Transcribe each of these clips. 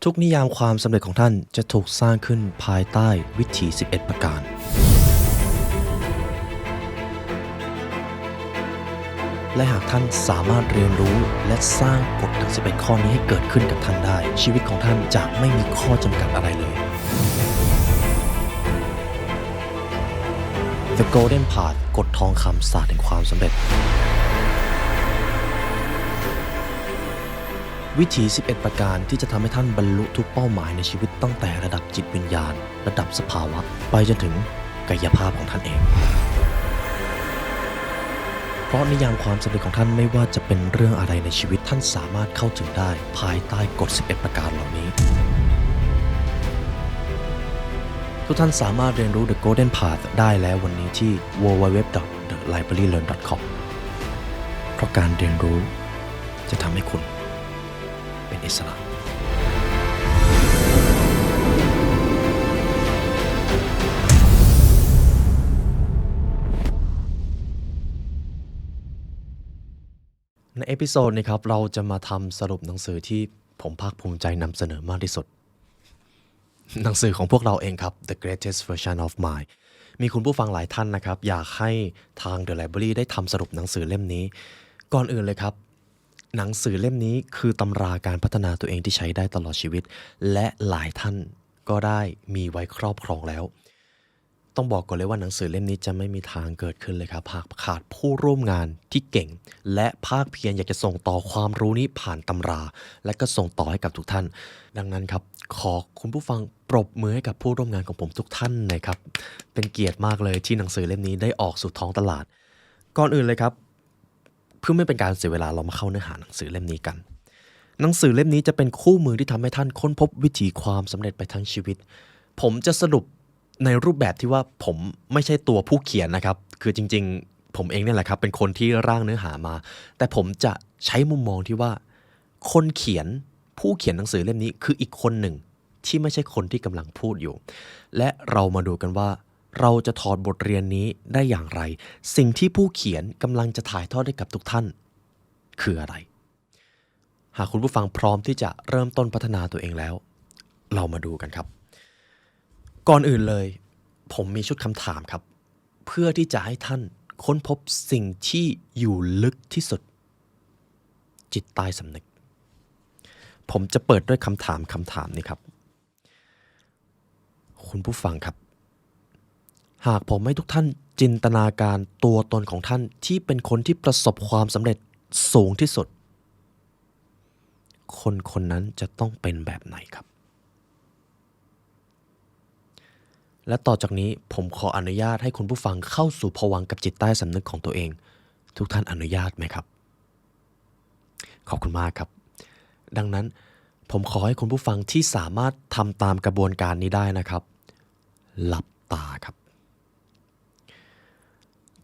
ทุกนิยามความสำเร็จของท่านจะถูกสร้างขึ้นภายใต้วิถี11ประการและหากท่านสามารถเรียนรู้และสร้างกฎทั้ง11ข้อนี้ให้เกิดขึ้นกับท่านได้ชีวิตของท่านจะไม่มีข้อจำกัดอะไรเลย The Golden Path กฎทองคำศาสตร์แห่งความสำเร็จวิถี11ประการที่จะทำให้ท่านบรรลุทุกเป้าหมายในชีวิตตั้งแต่ระดับจิตวิญญาณระดับสภาวะไปจนถึงกายภาพของท่านเองเพราะนิยามความสำเร็จของท่านไม่ว่าจะเป็นเรื่องอะไรในชีวิตท่านสามารถเข้าถึงได้ภายใต้กฎ11ประการเหล่านี้ทุกท่านสามารถเรียนรู้ The Golden Path ได้แล้ววันนี้ที่ www.thelibrarylearn.com เพราะการเรียนรู้จะทำให้คุณเป็นอิสระในเอพิโซดนี้ครับเราจะมาทำสรุปหนังสือที่ผมภาคภูมิใจนำเสนอมากที่สุดหนังสือของพวกเราเองครับ The Greatest Version of Mine มีคุณผู้ฟังหลายท่านนะครับอยากให้ทาง The Library ได้ทำสรุปหนังสือเล่มนี้ก่อนอื่นเลยครับหนังสือเล่มนี้คือตำราการพัฒนาตัวเองที่ใช้ได้ตลอดชีวิตและหลายท่านก็ได้มีไว้ครอบครองแล้วต้องบอกก่อนเลยว่าหนังสือเล่มนี้จะไม่มีทางเกิดขึ้นเลยครับหากขาดผู้ร่วมงานที่เก่งและภาคเพียรอยากจะส่งต่อความรู้นี้ผ่านตำราและก็ส่งต่อให้กับทุกท่านดังนั้นครับขอคุณผู้ฟังปรบมือให้กับผู้ร่วมงานของผมทุกท่านนะครับเป็นเกียรติมากเลยที่หนังสือเล่มนี้ได้ออกสู่ท้องตลาดก่อนอื่นเลยครับเพื่อไม่เป็นการเสียเวลาเรามาเข้าเนื้อหาหนังสือเล่มนี้กันหนังสือเล่มนี้จะเป็นคู่มือที่ทำให้ท่านค้นพบวิถีความสำเร็จไปทั้งชีวิตผมจะสรุปในรูปแบบที่ว่าผมไม่ใช่ตัวผู้เขียนนะครับคือจริงๆผมเองเนี่ยแหละครับเป็นคนที่ร่างเนื้อหามาแต่ผมจะใช้มุมมองที่ว่าคนเขียนผู้เขียนหนังสือเล่มนี้คืออีกคนหนึ่งที่ไม่ใช่คนที่กำลังพูดอยู่และเรามาดูกันว่าเราจะถอดบทเรียนนี้ได้อย่างไรสิ่งที่ผู้เขียนกำลังจะถ่ายทอดให้กับทุกท่านคืออะไรหากคุณผู้ฟังพร้อมที่จะเริ่มต้นพัฒนาตัวเองแล้วเรามาดูกันครับก่อนอื่นเลยผมมีชุดคำถามครับเพื่อที่จะให้ท่านค้นพบสิ่งที่อยู่ลึกที่สุดจิตใต้สำนึกผมจะเปิดด้วยคำถามนี้ครับคุณผู้ฟังครับหากผมให้ทุกท่านจินตนาการตัวตนของท่านที่เป็นคนที่ประสบความสำเร็จสูงที่สุดคนคนนั้นจะต้องเป็นแบบไหนครับและต่อจากนี้ผมขออนุญาตให้คุณผู้ฟังเข้าสู่ภวังค์กับจิตใต้สำนึกของตัวเองทุกท่านอนุญาตไหมครับขอบคุณมากครับดังนั้นผมขอให้คุณผู้ฟังที่สามารถทำตามกระบวนการนี้ได้นะครับหลับตาครับ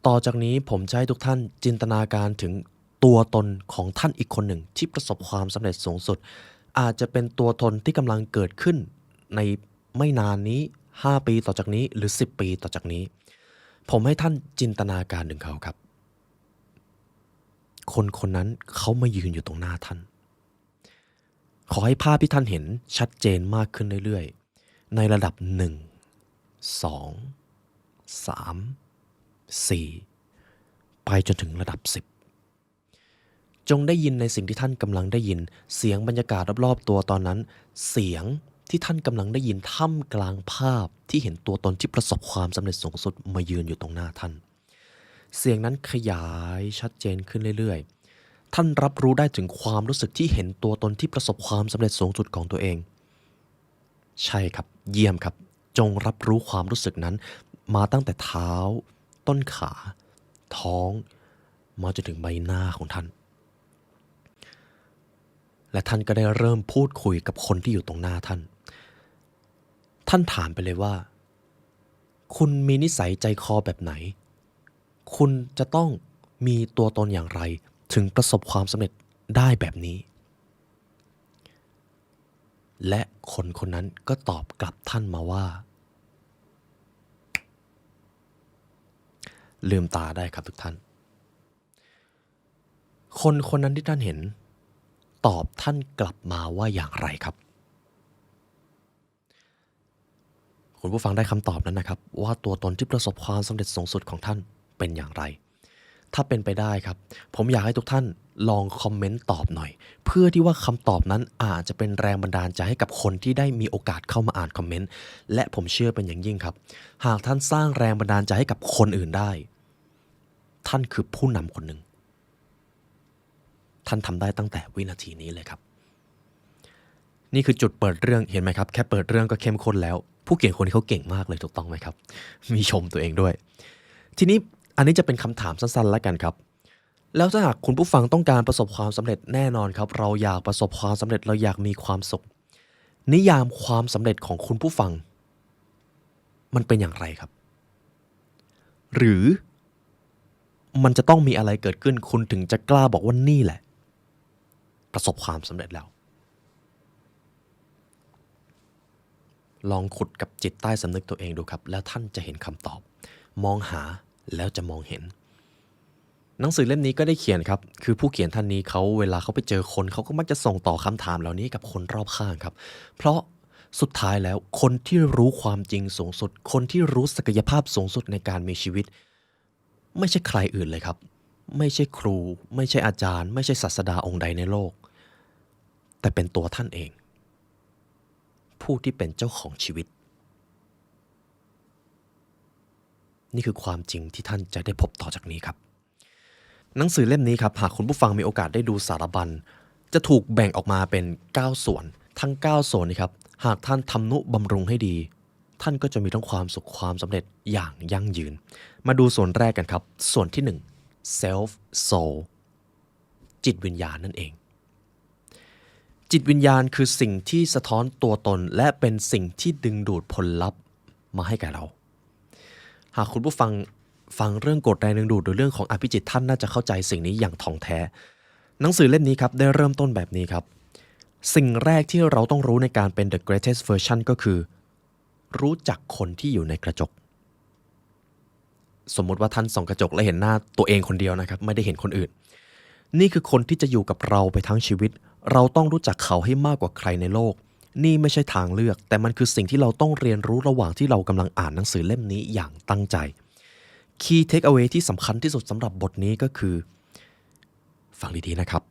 ต่อจากนี้ผมจะให้ทุกท่านจินตนาการถึงตัวตนของท่านอีกคนหนึ่งที่ประสบความสำเร็จสูงสุดอาจจะเป็นตัวตนที่กำลังเกิดขึ้นในไม่นานนี้5 ปีต่อจากนี้หรือ10 ปีต่อจากนี้ผมให้ท่านจินตนาการถึงเขาครับคนคนนั้นเขามายืนอยู่ตรงหน้าท่านขอให้ภาพที่ท่านเห็นชัดเจนมากขึ้นเรื่อยๆในระดับ1 2 3 4ไปจนถึงระดับ10จงได้ยินในสิ่งที่ท่านกำลังได้ยินเสียงบรรยากาศรอบๆตัวตอนนั้นเสียงที่ท่านกำลังได้ยินท่ามกลางภาพที่เห็นตัวตนที่ประสบความสำเร็จสูงสุดมายืนอยู่ตรงหน้าท่านเสียงนั้นขยายชัดเจนขึ้นเรื่อยๆท่านรับรู้ได้ถึงความรู้สึกที่เห็นตัวตนที่ประสบความสำเร็จสูงสุดของตัวเองใช่ครับเยี่ยมครับจงรับรู้ความรู้สึกนั้นมาตั้งแต่เท้าต้นขาท้องมาจนถึงใบหน้าของท่านและท่านก็ได้เริ่มพูดคุยกับคนที่อยู่ตรงหน้าท่านถามไปเลยว่าคุณมีนิสัยใจคอแบบไหนคุณจะต้องมีตัวตนอย่างไรถึงประสบความสำเร็จได้แบบนี้และคนคนนั้นก็ตอบกลับท่านมาว่าลืมตาได้ครับทุกท่านคนคนนั้นที่ท่านเห็นตอบท่านกลับมาว่าอย่างไรครับ คุณผู้ฟังได้คำตอบนั้นนะครับว่าตัวตนที่ประสบความสำเร็จสูงสุดของท่านเป็นอย่างไรถ้าเป็นไปได้ครับผมอยากให้ทุกท่านลองคอมเมนต์ตอบหน่อยเพื่อที่ว่าคำตอบนั้นอาจจะเป็นแรงบันดาลใจให้กับคนที่ได้มีโอกาสเข้ามาอ่านคอมเมนต์และผมเชื่อเป็นอย่างยิ่งครับหากท่านสร้างแรงบันดาลใจให้กับคนอื่นได้ท่านคือผู้นำคนหนึ่งท่านทำได้ตั้งแต่วินาทีนี้เลยครับนี่คือจุดเปิดเรื่องเห็นไหมครับแค่เปิดเรื่องก็เข้มข้นแล้วผู้เขียนคนนี้เขาเก่งมากเลยถูกต้องไหมครับมีชมตัวเองด้วยทีนี้อันนี้จะเป็นคำถามสั้นๆแล้วกันครับแล้วถ้าหากคุณผู้ฟังต้องการประสบความสำเร็จแน่นอนครับเราอยากประสบความสำเร็จเราอยากมีความสุขนิยามความสำเร็จของคุณผู้ฟังมันเป็นอย่างไรครับหรือมันจะต้องมีอะไรเกิดขึ้นคุณถึงจะกล้าบอกว่านี่แหละประสบความสำเร็จแล้วลองขุดกับจิตใต้สำนึกตัวเองดูครับแล้วท่านจะเห็นคำตอบมองหาแล้วจะมองเห็นหนังสือเล่มนี้ก็ได้เขียนครับคือผู้เขียนท่านนี้เขาเวลาเขาไปเจอคนเขาก็มักจะส่งต่อคำถามเหล่านี้กับคนรอบข้างครับเพราะสุดท้ายแล้วคนที่รู้ความจริงสูงสุดคนที่รู้ศักยภาพสูงสุดในการมีชีวิตไม่ใช่ใครอื่นเลยครับไม่ใช่ครูไม่ใช่อาจารย์ไม่ใช่ศาสดาองค์ใดในโลกแต่เป็นตัวท่านเองผู้ที่เป็นเจ้าของชีวิตนี่คือความจริงที่ท่านจะได้พบต่อจากนี้ครับหนังสือเล่มนี้ครับหากคุณผู้ฟังมีโอกาสได้ดูสารบัญจะถูกแบ่งออกมาเป็น9ส่วนทั้ง9ส่วนนี้ครับหากท่านทำนุบำรุงให้ดีท่านก็จะมีทั้งความสุขความสำเร็จอย่างยั่งยืนมาดูส่วนแรกกันครับส่วนที่1 self soul จิตวิญญาณนั่นเองจิตวิญญาณคือสิ่งที่สะท้อนตัวตนและเป็นสิ่งที่ดึงดูดผลลัพธ์มาให้แก่เราหากคุณผู้ฟังเรื่องกฎแรงดึงดูดหรือเรื่องของอภิจิตท่านน่าจะเข้าใจสิ่งนี้อย่างถ่องแท้หนังสือเล่มนี้ครับได้เริ่มต้นแบบนี้ครับสิ่งแรกที่เราต้องรู้ในการเป็น The Greatest Version ก็คือรู้จักคนที่อยู่ในกระจกสมมุติว่าท่านส่องกระจกและเห็นหน้าตัวเองคนเดียวนะครับไม่ได้เห็นคนอื่นนี่คือคนที่จะอยู่กับเราไปทั้งชีวิตเราต้องรู้จักเขาให้มากกว่าใครในโลกนี่ไม่ใช่ทางเลือกแต่มันคือสิ่งที่เราต้องเรียนรู้ระหว่างที่เรากำลังอ่านหนังสือเล่มนี้อย่างตั้งใจ Key Takeaway ที่สำคัญที่สุดสำหรับบทนี้ก็คือฟังดีๆนะครับ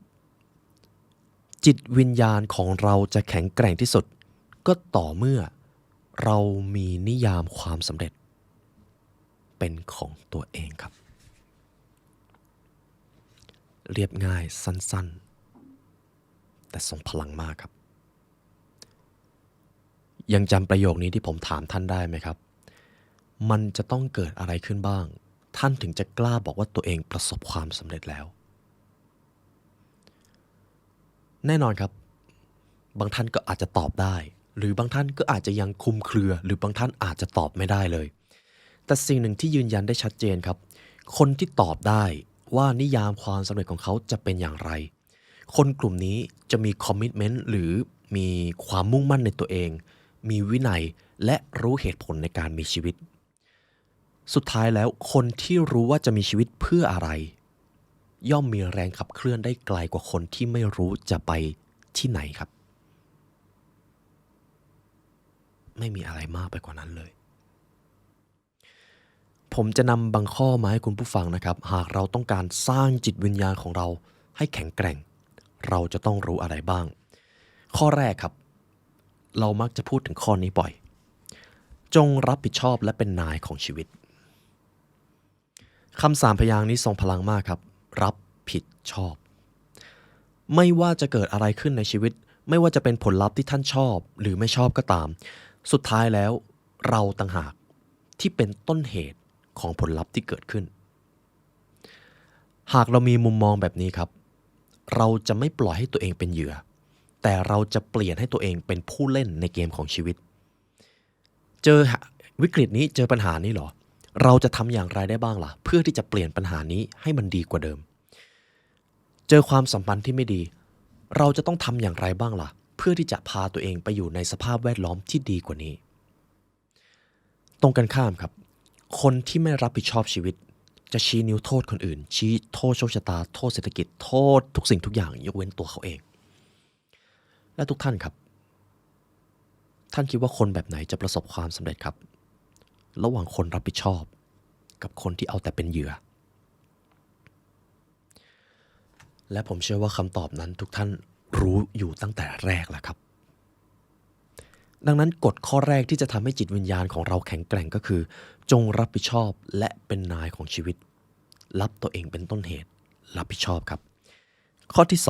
จิตวิญญาณของเราจะแข็งแกร่งที่สุดก็ต่อเมื่อเรามีนิยามความสำเร็จเป็นของตัวเองครับเรียบง่ายสั้นๆแต่ทรงพลังมากครับยังจำประโยคนี้ที่ผมถามท่านได้ไหมครับมันจะต้องเกิดอะไรขึ้นบ้างท่านถึงจะกล้าบอกว่าตัวเองประสบความสำเร็จแล้วแน่นอนครับบางท่านก็อาจจะตอบได้หรือบางท่านก็อาจจะยังคลุมเครือหรือบางท่านอาจจะตอบไม่ได้เลยแต่สิ่งหนึ่งที่ยืนยันได้ชัดเจนครับคนที่ตอบได้ว่านิยามความสำเร็จของเขาจะเป็นอย่างไรคนกลุ่มนี้จะมีคอมมิตเมนต์หรือมีความมุ่งมั่นในตัวเองมีวินัยและรู้เหตุผลในการมีชีวิตสุดท้ายแล้วคนที่รู้ว่าจะมีชีวิตเพื่ออะไรย่อมมีแรงขับเคลื่อนได้ไกลกว่าคนที่ไม่รู้จะไปที่ไหนครับไม่มีอะไรมากไปกว่านั้นเลยผมจะนำบางข้อมาให้คุณผู้ฟังนะครับหากเราต้องการสร้างจิตวิญญาณของเราให้แข็งแกร่งเราจะต้องรู้อะไรบ้างข้อแรกครับเรามักจะพูดถึงข้อนี้บ่อยจงรับผิดชอบและเป็นนายของชีวิตคำสามพยางค์นี้ทรงพลังมากครับรับผิดชอบไม่ว่าจะเกิดอะไรขึ้นในชีวิตไม่ว่าจะเป็นผลลัพธ์ที่ท่านชอบหรือไม่ชอบก็ตามสุดท้ายแล้วเราต่างหากที่เป็นต้นเหตุของผลลัพธ์ที่เกิดขึ้นหากเรามีมุมมองแบบนี้ครับเราจะไม่ปล่อยให้ตัวเองเป็นเหยื่อแต่เราจะเปลี่ยนให้ตัวเองเป็นผู้เล่นในเกมของชีวิตเจอวิกฤตนี้เจอปัญหานี้เหรอเราจะทำอย่างไรได้บ้างล่ะเพื่อที่จะเปลี่ยนปัญหานี้ให้มันดีกว่าเดิมเจอความสัมพันธ์ที่ไม่ดีเราจะต้องทำอย่างไรบ้างล่ะเพื่อที่จะพาตัวเองไปอยู่ในสภาพแวดล้อมที่ดีกว่านี้ตรงกันข้ามครับคนที่ไม่รับผิดชอบชีวิตจะชี้นิ้วโทษคนอื่นชี้โทษโชคชะตาโทษเศรษฐกิจโทษทุกสิ่งทุกอย่างยกเว้นตัวเขาเองและทุกท่านครับท่านคิดว่าคนแบบไหนจะประสบความสำเร็จครับ ระหว่างคนรับผิดชอบกับคนที่เอาแต่เป็นเหยื่อและผมเชื่อว่าคำตอบนั้นทุกท่านรู้อยู่ตั้งแต่แรกแล้วครับดังนั้นกฎข้อแรกที่จะทำให้จิตวิญญาณของเราแข็งแกร่งก็คือจงรับผิดชอบและเป็นนายของชีวิตรับตัวเองเป็นต้นเหตุรับผิดชอบครับข้อที่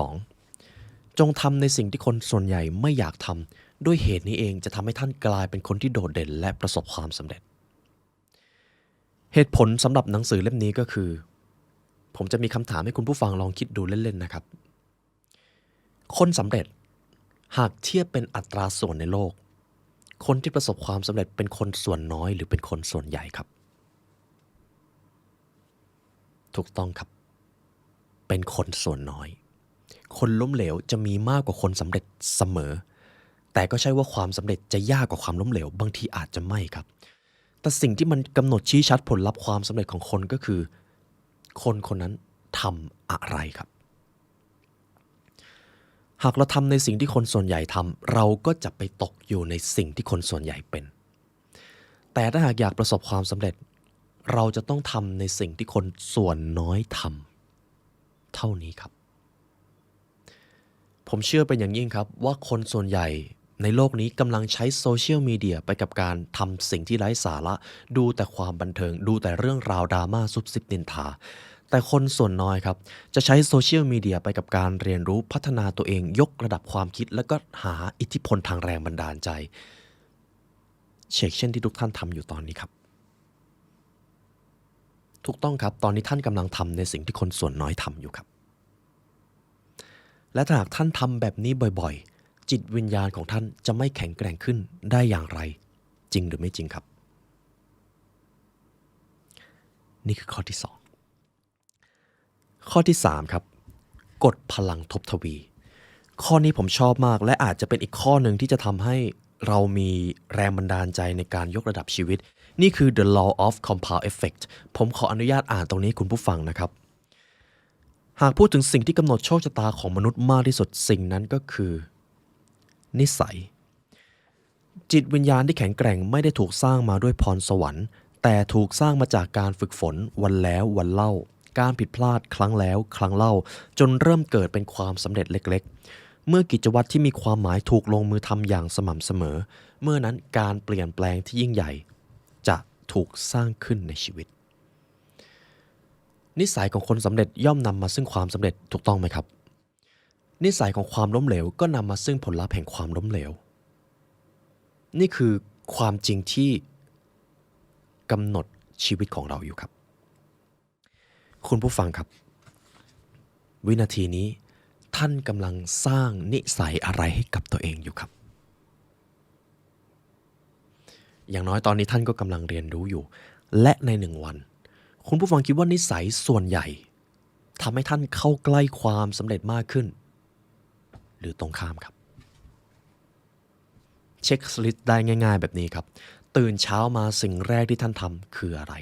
2จงทำในสิ่งที่คนส่วนใหญ่ไม่อยากทำด้วยเหตุนี้เองจะทำให้ท่านกลายเป็นคนที่โดดเด่นและประสบความสำเร็จเหตุผลสำหรับหนังสือเล่มนี้ก็คือผมจะมีคำถามให้คุณผู้ฟังลองคิดดูเล่นๆนะครับคนสำเร็จหากเทียบเป็นอัตราส่วนในโลกคนที่ประสบความสำเร็จเป็นคนส่วนน้อยหรือเป็นคนส่วนใหญ่ครับถูกต้องครับเป็นคนส่วนน้อยคนล้มเหลวจะมีมากกว่าคนสำเร็จเสมอแต่ก็ใช่ว่าความสำเร็จจะยากกว่าความล้มเหลวบางทีอาจจะไม่ครับแต่สิ่งที่มันกำหนดชี้ชัดผลลัพธ์ความสำเร็จของคนก็คือคนคนนั้นทำอะไรครับหากเราทำในสิ่งที่คนส่วนใหญ่ทำเราก็จะไปตกอยู่ในสิ่งที่คนส่วนใหญ่เป็นแต่ถ้าหากอยากประสบความสำเร็จเราจะต้องทำในสิ่งที่คนส่วนน้อยทำเท่านี้ครับผมเชื่อเป็นอย่างยิ่งครับว่าคนส่วนใหญ่ในโลกนี้กำลังใช้โซเชียลมีเดียไปกับการทำสิ่งที่ไร้สาระดูแต่ความบันเทิงดูแต่เรื่องราวดราม่าซุบซิบนินทาแต่คนส่วนน้อยครับจะใช้โซเชียลมีเดียไปกับการเรียนรู้พัฒนาตัวเองยกระดับความคิดแล้วก็หาอิทธิพลทางแรงบันดาลใจเช่นที่ทุกท่านทำอยู่ตอนนี้ครับถูกต้องครับตอนนี้ท่านกำลังทำในสิ่งที่คนส่วนน้อยทำอยู่ครับและถ้าหากท่านทำแบบนี้บ่อยๆจิตวิญญาณของท่านจะไม่แข็งแกร่งขึ้นได้อย่างไรจริงหรือไม่จริงครับนี่คือข้อที่2ข้อที่3ครับกฎพลังทบทวีข้อนี้ผมชอบมากและอาจจะเป็นอีกข้อหนึ่งที่จะทำให้เรามีแรงบันดาลใจในการยกระดับชีวิตนี่คือ The Law of Compound Effect ผมขออนุญาตอ่านตรงนี้คุณผู้ฟังนะครับหากพูดถึงสิ่งที่กำหนดโชคชะตาของมนุษย์มากที่สุดสิ่งนั้นก็คือนิสัยจิตวิญญาณที่แข็งแกร่งไม่ได้ถูกสร้างมาด้วยพรสวรรค์แต่ถูกสร้างมาจากการฝึกฝนวันแล้ววันเล่าการผิดพลาดครั้งแล้วครั้งเล่าจนเริ่มเกิดเป็นความสำเร็จเล็กๆเมื่อกิจวัตรที่มีความหมายถูกลงมือทำอย่างสม่ำเสมอเมื่อนั้นการเปลี่ยนแปลงที่ยิ่งใหญ่จะถูกสร้างขึ้นในชีวิตนิสัยของคนสำเร็จย่อมนำมาซึ่งความสำเร็จถูกต้องไหมครับนิสัยของความล้มเหลวก็นำมาซึ่งผลลัพธ์แห่งความล้มเหลวนี่คือความจริงที่กำหนดชีวิตของเราอยู่ครับคุณผู้ฟังครับวินาทีนี้ท่านกำลังสร้างนิสัยอะไรให้กับตัวเองอยู่ครับอย่างน้อยตอนนี้ท่านก็กำลังเรียนรู้อยู่และใน1 วันคุณผู้ฟังคิดว่านิสัยส่วนใหญ่ทำให้ท่านเข้าใกล้ความสำเร็จมากขึ้นหรือตรงข้ามครับเช็คลิสต์ได้ง่ายๆแบบนี้ครับตื่นเช้ามาสิ่งแรกที่ท่านทำคืออะไร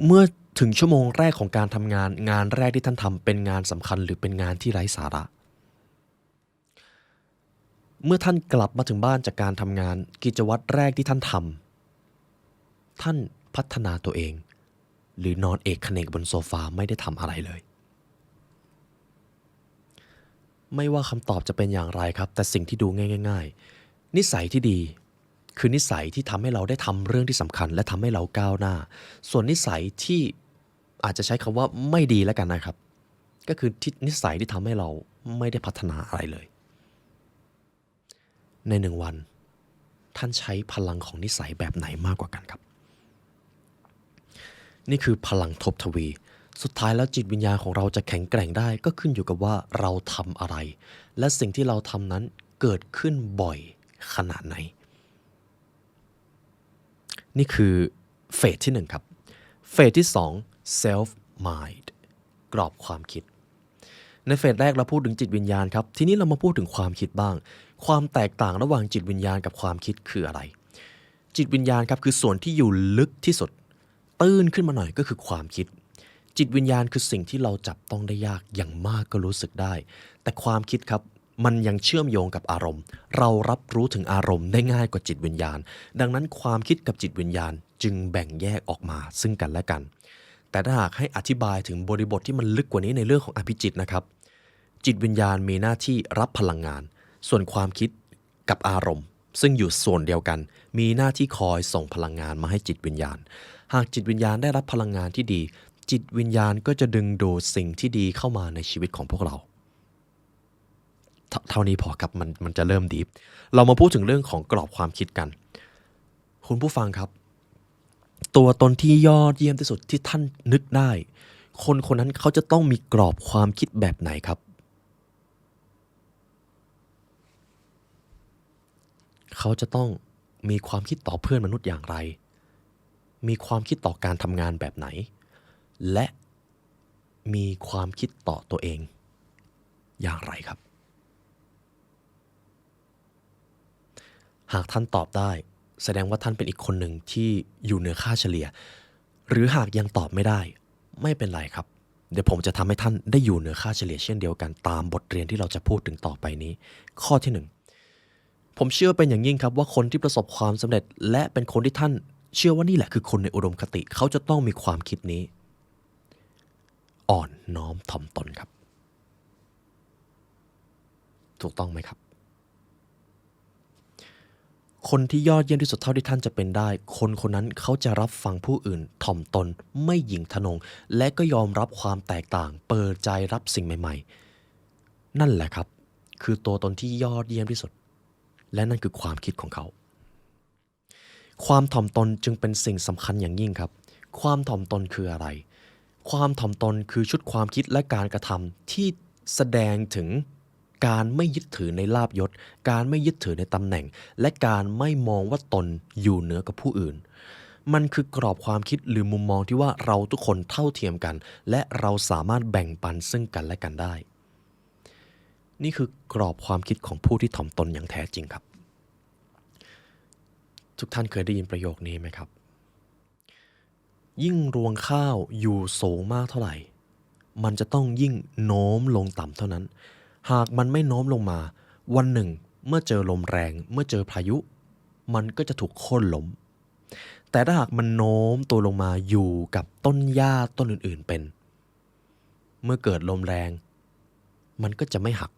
เมื่อถึงชั่วโมงแรกของการทำงานงานแรกที่ท่านทำเป็นงานสำคัญหรือเป็นงานที่ไร้สาระเมื่อท่านกลับมาถึงบ้านจากการทำงานกิจวัตรแรกที่ท่านทำท่านพัฒนาตัวเองหรือนอนเอกเขนกบนโซฟาไม่ได้ทำอะไรเลยไม่ว่าคำตอบจะเป็นอย่างไรครับแต่สิ่งที่ดูง่ายๆนิสัยที่ดีคือนิสัยที่ทำให้เราได้ทำเรื่องที่สำคัญและทำให้เราก้าวหน้าส่วนนิสัยที่อาจจะใช้คำว่าไม่ดีแล้วกันนะครับก็คือนิสัยที่ทำให้เราไม่ได้พัฒนาอะไรเลยใน1 วันท่านใช้พลังของนิสัยแบบไหนมากกว่ากันครับนี่คือพลังทบทวีสุดท้ายแล้วจิตวิญญาณของเราจะแข็งแกร่งได้ก็ขึ้นอยู่กับว่าเราทำอะไรและสิ่งที่เราทำนั้นเกิดขึ้นบ่อยขนาดไหนนี่คือเฟสที่1ครับเฟสที่2 self mind กรอบความคิดในเฟสแรกเราพูดถึงจิตวิญญาณครับทีนี้เรามาพูดถึงความคิดบ้างความแตกต่างระหว่างจิตวิญญาณกับความคิดคืออะไรจิตวิญญาณครับคือส่วนที่อยู่ลึกที่สุดตื้นขึ้นมาหน่อยก็คือความคิดจิตวิญญาณคือสิ่งที่เราจับต้องได้ยากอย่างมากก็รู้สึกได้แต่ความคิดครับ มันยังเชื่อมโยงกับอารมณ์เรารับรู้ถึงอารมณ์ได้ง่ายกว่าจิตวิญญาณดังนั้นความคิดกับจิตวิญญาณจึงแบ่งแยกออกมาซึ่งกันและกันแต่ถ้าหากให้อธิบายถึงบริบทที่มันลึกกว่านี้ในเรื่องของอภิจิตนะครับจิตวิญญาณมีหน้าที่รับพลังงานส่วนความคิดกับอารมณ์ซึ่งอยู่ส่วนเดียวกันมีหน้าที่คอยส่งพลังงานมาให้จิตวิญญาณหากจิตวิญญาณได้รับพลังงานที่ดีจิตวิญญาณก็จะดึงดูดสิ่งที่ดีเข้ามาในชีวิตของพวกเราเท่านี้พอครับมันจะเริ่มดีเรามาพูดถึงเรื่องของกรอบความคิดกันคุณผู้ฟังครับตัวตนที่ยอดเยี่ยมที่สุดที่ท่านนึกได้คนคนนั้นเขาจะต้องมีกรอบความคิดแบบไหนครับเขาจะต้องมีความคิดต่อเพื่อนมนุษย์อย่างไรมีความคิดต่อการทำงานแบบไหนและมีความคิดต่อตัวเองอย่างไรครับหากท่านตอบได้แสดงว่าท่านเป็นอีกคนหนึ่งที่อยู่เหนือค่าเฉลี่ยหรือหากยังตอบไม่ได้ไม่เป็นไรครับเดี๋ยวผมจะทำให้ท่านได้อยู่เหนือค่าเฉลี่ยเช่นเดียวกันตามบทเรียนที่เราจะพูดถึงต่อไปนี้ข้อที่หนึ่งผมเชื่อเป็นอย่างยิ่งครับว่าคนที่ประสบความสำเร็จและเป็นคนที่ท่านเชื่อว่านี่แหละคือคนในอุดมคติเขาจะต้องมีความคิดนี้อ่อนน้อมถ่อมตนครับถูกต้องไหมครับคนที่ยอดเยี่ยมที่สุดเท่าที่ท่านจะเป็นได้คนคนนั้นเขาจะรับฟังผู้อื่นถ่อมตนไม่หยิ่งทะนงและก็ยอมรับความแตกต่างเปิดใจรับสิ่งใหม่ๆนั่นแหละครับคือตัวตนที่ยอดเยี่ยมที่สุดและนั่นคือความคิดของเขาความถ่อมตนจึงเป็นสิ่งสำคัญอย่างยิ่งครับความถ่อมตนคืออะไรความถ่อมตนคือชุดความคิดและการกระทำที่แสดงถึงการไม่ยึดถือในลาภยศการไม่ยึดถือในตำแหน่งและการไม่มองว่าตนอยู่เหนือกับผู้อื่นมันคือกรอบความคิดหรือมุมมองที่ว่าเราทุกคนเท่าเทียมกันและเราสามารถแบ่งปันซึ่งกันและกันได้นี่คือกรอบความคิดของผู้ที่ถ่อมตนอย่างแท้จริงครับทุกท่านเคยได้ยินประโยคนี้ไหมครับยิ่งรวงข้าวอยู่สูงมากเท่าไหร่มันจะต้องยิ่งโน้มลงต่ำเท่านั้นหากมันไม่โน้มลงมาวันหนึ่งเมื่อเจอลมแรงเมื่อเจอพายุมันก็จะถูกโค่นล้มแต่ถ้าหากมันโน้มตัวลงมาอยู่กับต้นหญ้าต้นอื่นๆเป็นเมื่อเกิดลมแรงมันก็จะไม่หัก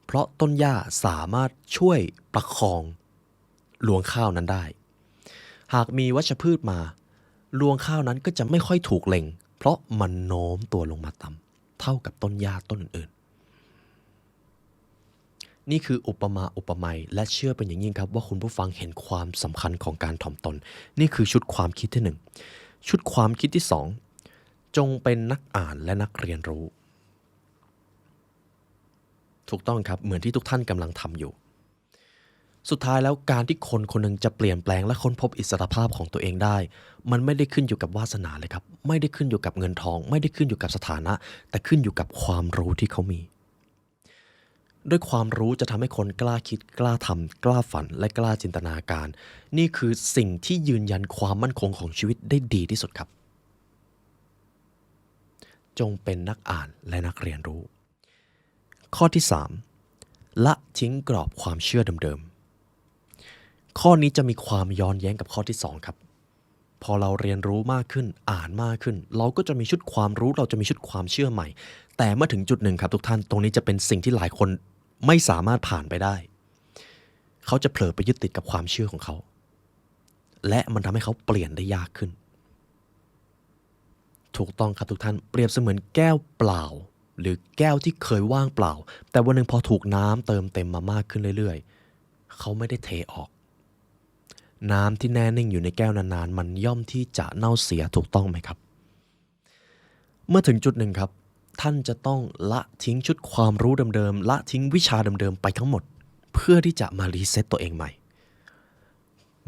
เพราะต้นหญ้าสามารถช่วยประคองรวงข้าวนั้นได้หากมีวัชพืชมารวงข้าวนั้นก็จะไม่ค่อยถูกเล็งเพราะมันโน้มตัวลงมาต่ำเท่ากับต้นหญ้าต้นอื่นๆนี่คืออุปมาอุปไมยและเชื่อเป็นอย่างยิ่งครับว่าคุณผู้ฟังเห็นความสำคัญของการถ่อมตนนี่คือชุดความคิดที่หนึ่งชุดความคิดที่สองจงเป็นนักอ่านและนักเรียนรู้ถูกต้องครับเหมือนที่ทุกท่านกำลังทำอยู่สุดท้ายแล้วการที่คนคนหนึ่งจะเปลี่ยนแปลงและค้นพบอิสรภาพของตัวเองได้มันไม่ได้ขึ้นอยู่กับวาสนาเลยครับไม่ได้ขึ้นอยู่กับเงินทองไม่ได้ขึ้นอยู่กับสถานะแต่ขึ้นอยู่กับความรู้ที่เขามีด้วยความรู้จะทำให้คนกล้าคิดกล้าทำกล้าฝันและกล้าจินตนาการนี่คือสิ่งที่ยืนยันความมั่นคงของชีวิตได้ดีที่สุดครับจงเป็นนักอ่านและนักเรียนรู้ข้อที่3ละทิ้งกรอบความเชื่อเดิมๆข้อนี้จะมีความย้อนแย้งกับข้อที่2ครับพอเราเรียนรู้มากขึ้นอ่านมากขึ้นเราก็จะมีชุดความรู้เราจะมีชุดความเชื่อใหม่แต่เมื่อถึงจุดหนึ่งครับทุกท่านตรงนี้จะเป็นสิ่งที่หลายคนไม่สามารถผ่านไปได้เขาจะเผลอไปยึดติดกับความเชื่อของเขาและมันทำให้เขาเปลี่ยนได้ยากขึ้นถูกต้องครับทุกท่านเปรียบเสมือนแก้วเปล่าหรือแก้วที่เคยว่างเปล่าแต่วันหนึ่งพอถูกน้ำเติมเต็มมามากขึ้นเรื่อยๆเขาไม่ได้เทออกน้ำที่แน่นิ่งอยู่ในแก้วนานๆมันย่อมที่จะเน่าเสียถูกต้องไหมครับเมื่อถึงจุดหนึ่งครับท่านจะต้องละทิ้งชุดความรู้เดิมๆละทิ้งวิชาเดิมๆไปทั้งหมดเพื่อที่จะมารีเซ็ตตัวเองใหม่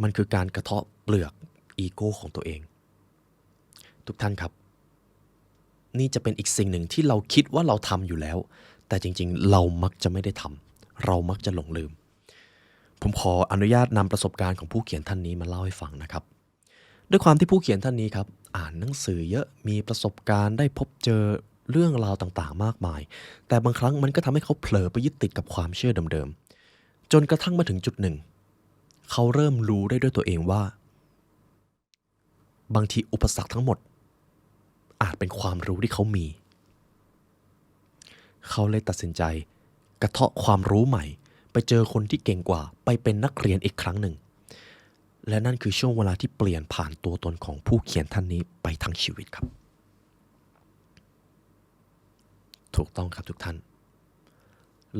มันคือการกระเทาะเปลือกอีโก้ของตัวเองทุกท่านครับนี่จะเป็นอีกสิ่งหนึ่งที่เราคิดว่าเราทำอยู่แล้วแต่จริงๆเรามักจะไม่ได้ทำเรามักจะหลงลืมผมขออนุญาตนำประสบการณ์ของผู้เขียนท่านนี้มาเล่าให้ฟังนะครับด้วยความที่ผู้เขียนท่านนี้ครับอ่านหนังสือเยอะมีประสบการณ์ได้พบเจอ เรื่องราวต่างๆมากมายแต่บางครั้งมันก็ทำให้เขาเผลอไปยึดติดกับความเชื่อเดิมๆจนกระทั่งมาถึงจุดหนึ่งเขาเริ่มรู้ได้ด้วยตัวเองว่าบางทีอุปสรรคทั้งหมดอาจเป็นความรู้ที่เขามีเขาเลยตัดสินใจกระเทาะความรู้ใหม่ไปเจอคนที่เก่งกว่าไปเป็นนักเรียนอีกครั้งหนึ่งและนั่นคือช่วงเวลาที่เปลี่ยนผ่านตัวตนของผู้เขียนท่านนี้ไปทั้งชีวิตครับถูกต้องครับทุกท่าน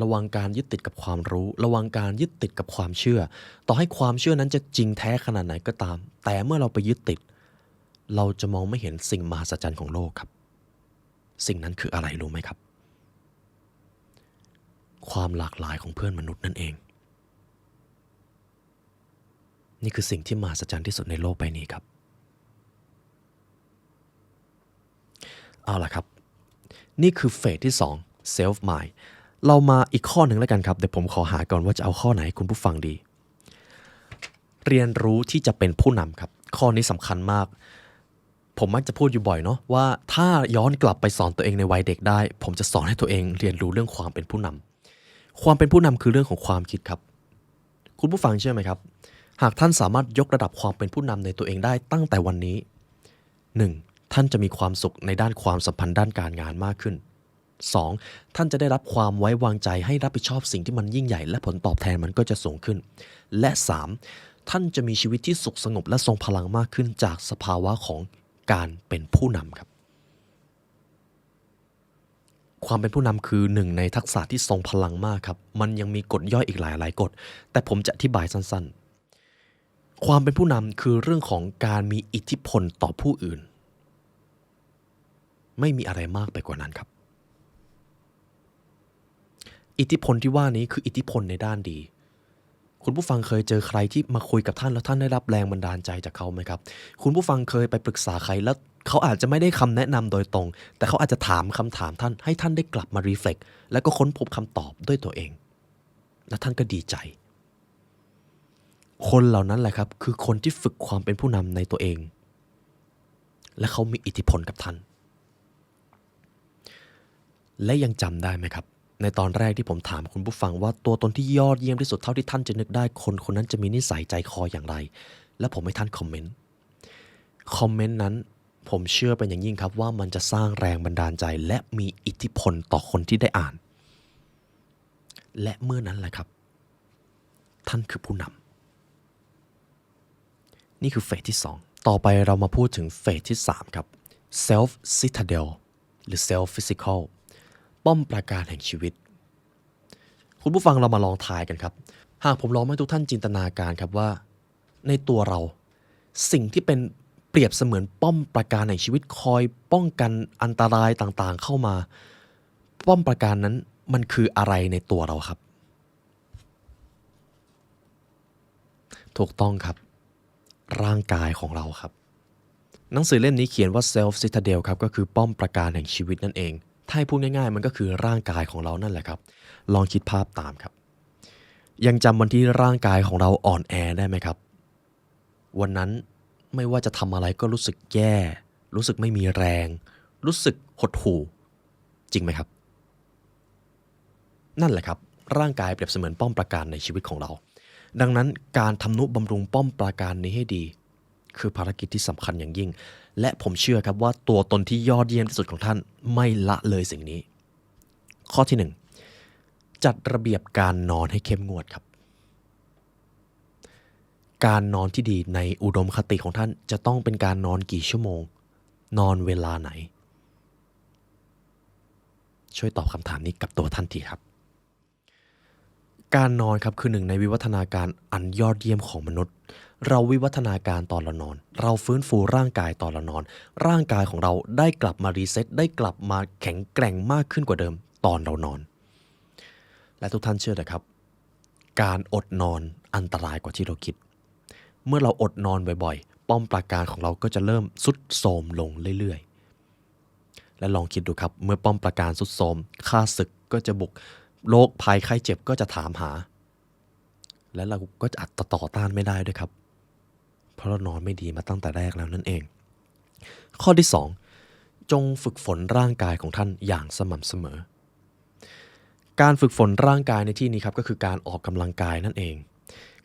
ระวังการยึดติดกับความรู้ระวังการยึดติดกับความเชื่อต่อให้ความเชื่อนั้นจะจริงแท้ขนาดไหนก็ตามแต่เมื่อเราไปยึดติดเราจะมองไม่เห็นสิ่งมหัศจรรย์ของโลกครับสิ่งนั้นคืออะไรรู้ไหมครับความหลากหลายของเพื่อนมนุษย์นั่นเองนี่คือสิ่งที่มหัศจรรย์ที่สุดในโลกใบนี้ครับเอาล่ะครับนี่คือเฟสที่2 self mind เรามาอีกข้อหนึ่งแล้วกันครับเดี๋ยวผมขอหาก่อนว่าจะเอาข้อไหนให้คุณผู้ฟังดีเรียนรู้ที่จะเป็นผู้นำครับข้อนี้สำคัญมากผมมักจะพูดอยู่บ่อยเนาะว่าถ้าย้อนกลับไปสอนตัวเองในวัยเด็กได้ผมจะสอนให้ตัวเองเรียนรู้เรื่องความเป็นผู้นำความเป็นผู้นำคือเรื่องของความคิดครับคุณผู้ฟังเชื่อไหมครับหากท่านสามารถยกระดับความเป็นผู้นำในตัวเองได้ตั้งแต่วันนี้ 1. ท่านจะมีความสุขในด้านความสัมพันธ์ด้านการงานมากขึ้น 2. ท่านจะได้รับความไว้วางใจให้รับผิดชอบสิ่งที่มันยิ่งใหญ่และผลตอบแทนมันก็จะสูงขึ้นและ 3. ท่านจะมีชีวิตที่สุขสงบและทรงพลังมากขึ้นจากสภาวะของการเป็นผู้นำครับความเป็นผู้นำคือหนึ่งในทักษะที่ทรงพลังมากครับมันยังมีกฎย่อยอีกหลายกฎแต่ผมจะอธิบายสั้นๆความเป็นผู้นำคือเรื่องของการมีอิทธิพลต่อผู้อื่นไม่มีอะไรมากไปกว่านั้นครับอิทธิพลที่ว่านี้คืออิทธิพลในด้านดีคุณผู้ฟังเคยเจอใครที่มาคุยกับท่านแล้วท่านได้รับแรงบันดาลใจจากเขาไหมครับคุณผู้ฟังเคยไปปรึกษาใครแล้วเขาอาจจะไม่ได้คำแนะนำโดยตรงแต่เขาอาจจะถามคำถามท่านให้ท่านได้กลับมารีเฟล็กแล้วก็ค้นพบคำตอบด้วยตัวเองและท่านก็ดีใจคนเหล่านั้นแหละครับคือคนที่ฝึกความเป็นผู้นำในตัวเองและเขามีอิทธิพลกับท่านและยังจำได้ไหมครับในตอนแรกที่ผมถามคุณผู้ฟังว่าตัวตนที่ยอดเยี่ยมที่สุดเท่าที่ท่านจะนึกได้คนคนนั้นจะมีนิสัยใจคออย่างไรและผมให้ท่านคอมเมนต์นั้นผมเชื่อเป็นอย่างยิ่งครับว่ามันจะสร้างแรงบันดาลใจและมีอิทธิพลต่อคนที่ได้อ่านและเมื่อนั้นแหละครับท่านคือผู้นำนี่คือเฟสที่2ต่อไปเรามาพูดถึงเฟสที่3ครับ self citadel หรือ self physicalป้อมปราการแห่งชีวิตคุณผู้ฟังเรามาลองทายกันครับหากผมลองให้ทุกท่านจินตนาการครับว่าในตัวเราสิ่งที่เป็นเปรียบเสมือนป้อมปราการแห่งชีวิตคอยป้องกันอันตรายต่างๆเข้ามาป้อมปราการนั้นมันคืออะไรในตัวเราครับถูกต้องครับร่างกายของเราครับหนังสือเล่มนี้เขียนว่า self citadel ครับก็คือป้อมปราการแห่งชีวิตนั่นเองถ้าให้พูดง่ายๆมันก็คือร่างกายของเรานั่นแหละครับลองคิดภาพตามครับยังจำวันที่ร่างกายของเราอ่อนแอได้ไหมครับวันนั้นไม่ว่าจะทำอะไรก็รู้สึกแย่รู้สึกไม่มีแรงรู้สึกหดหู่จริงไหมครับนั่นแหละครับร่างกายเปรียบเสมือนป้อมปราการในชีวิตของเราดังนั้นการทำนุบำรุงป้อมปราการนี้ให้ดีคือภารกิจที่สำคัญอย่างยิ่งและผมเชื่อครับว่าตัวตนที่ยอดเยี่ยมที่สุดของท่านไม่ละเลยสิ่งนี้ข้อที่1จัดระเบียบการนอนให้เข้มงวดครับการนอนที่ดีในอุดมคติของท่านจะต้องเป็นการนอนกี่ชั่วโมงนอนเวลาไหนช่วยตอบคำถามนี้กับตัวท่านทีครับการนอนครับคือหนึ่งในวิวัฒนาการอันยอดเยี่ยมของมนุษย์เราวิวัฒนาการตอนเรานอนเราฟื้นฟูร่างกายตอนเรานอนร่างกายของเราได้กลับมารีเซ็ตได้กลับมาแข็งแกร่งมากขึ้นกว่าเดิมตอนเรานอนและทุกท่านเชื่อนะครับการอดนอนอันตรายกว่าที่เราคิดเมื่อเราอดนอนบ่อยๆป้อมปราการของเราก็จะเริ่มทรุดโทรมลงเรื่อยๆและลองคิดดูครับเมื่อป้อมปราการทรุดโทรมข้าศึกก็จะบุกโรคภัยไข้เจ็บก็จะถามหาและเราก็จะต่อต้านไม่ได้ด้วยครับเพราะเรานอนไม่ดีมาตั้งแต่แรกแล้วนั่นเองข้อที่ จงฝึกฝนร่างกายของท่านอย่างสม่ำเสมอการฝึกฝนร่างกายในที่นี้ครับก็คือการออกกำลังกายนั่นเอง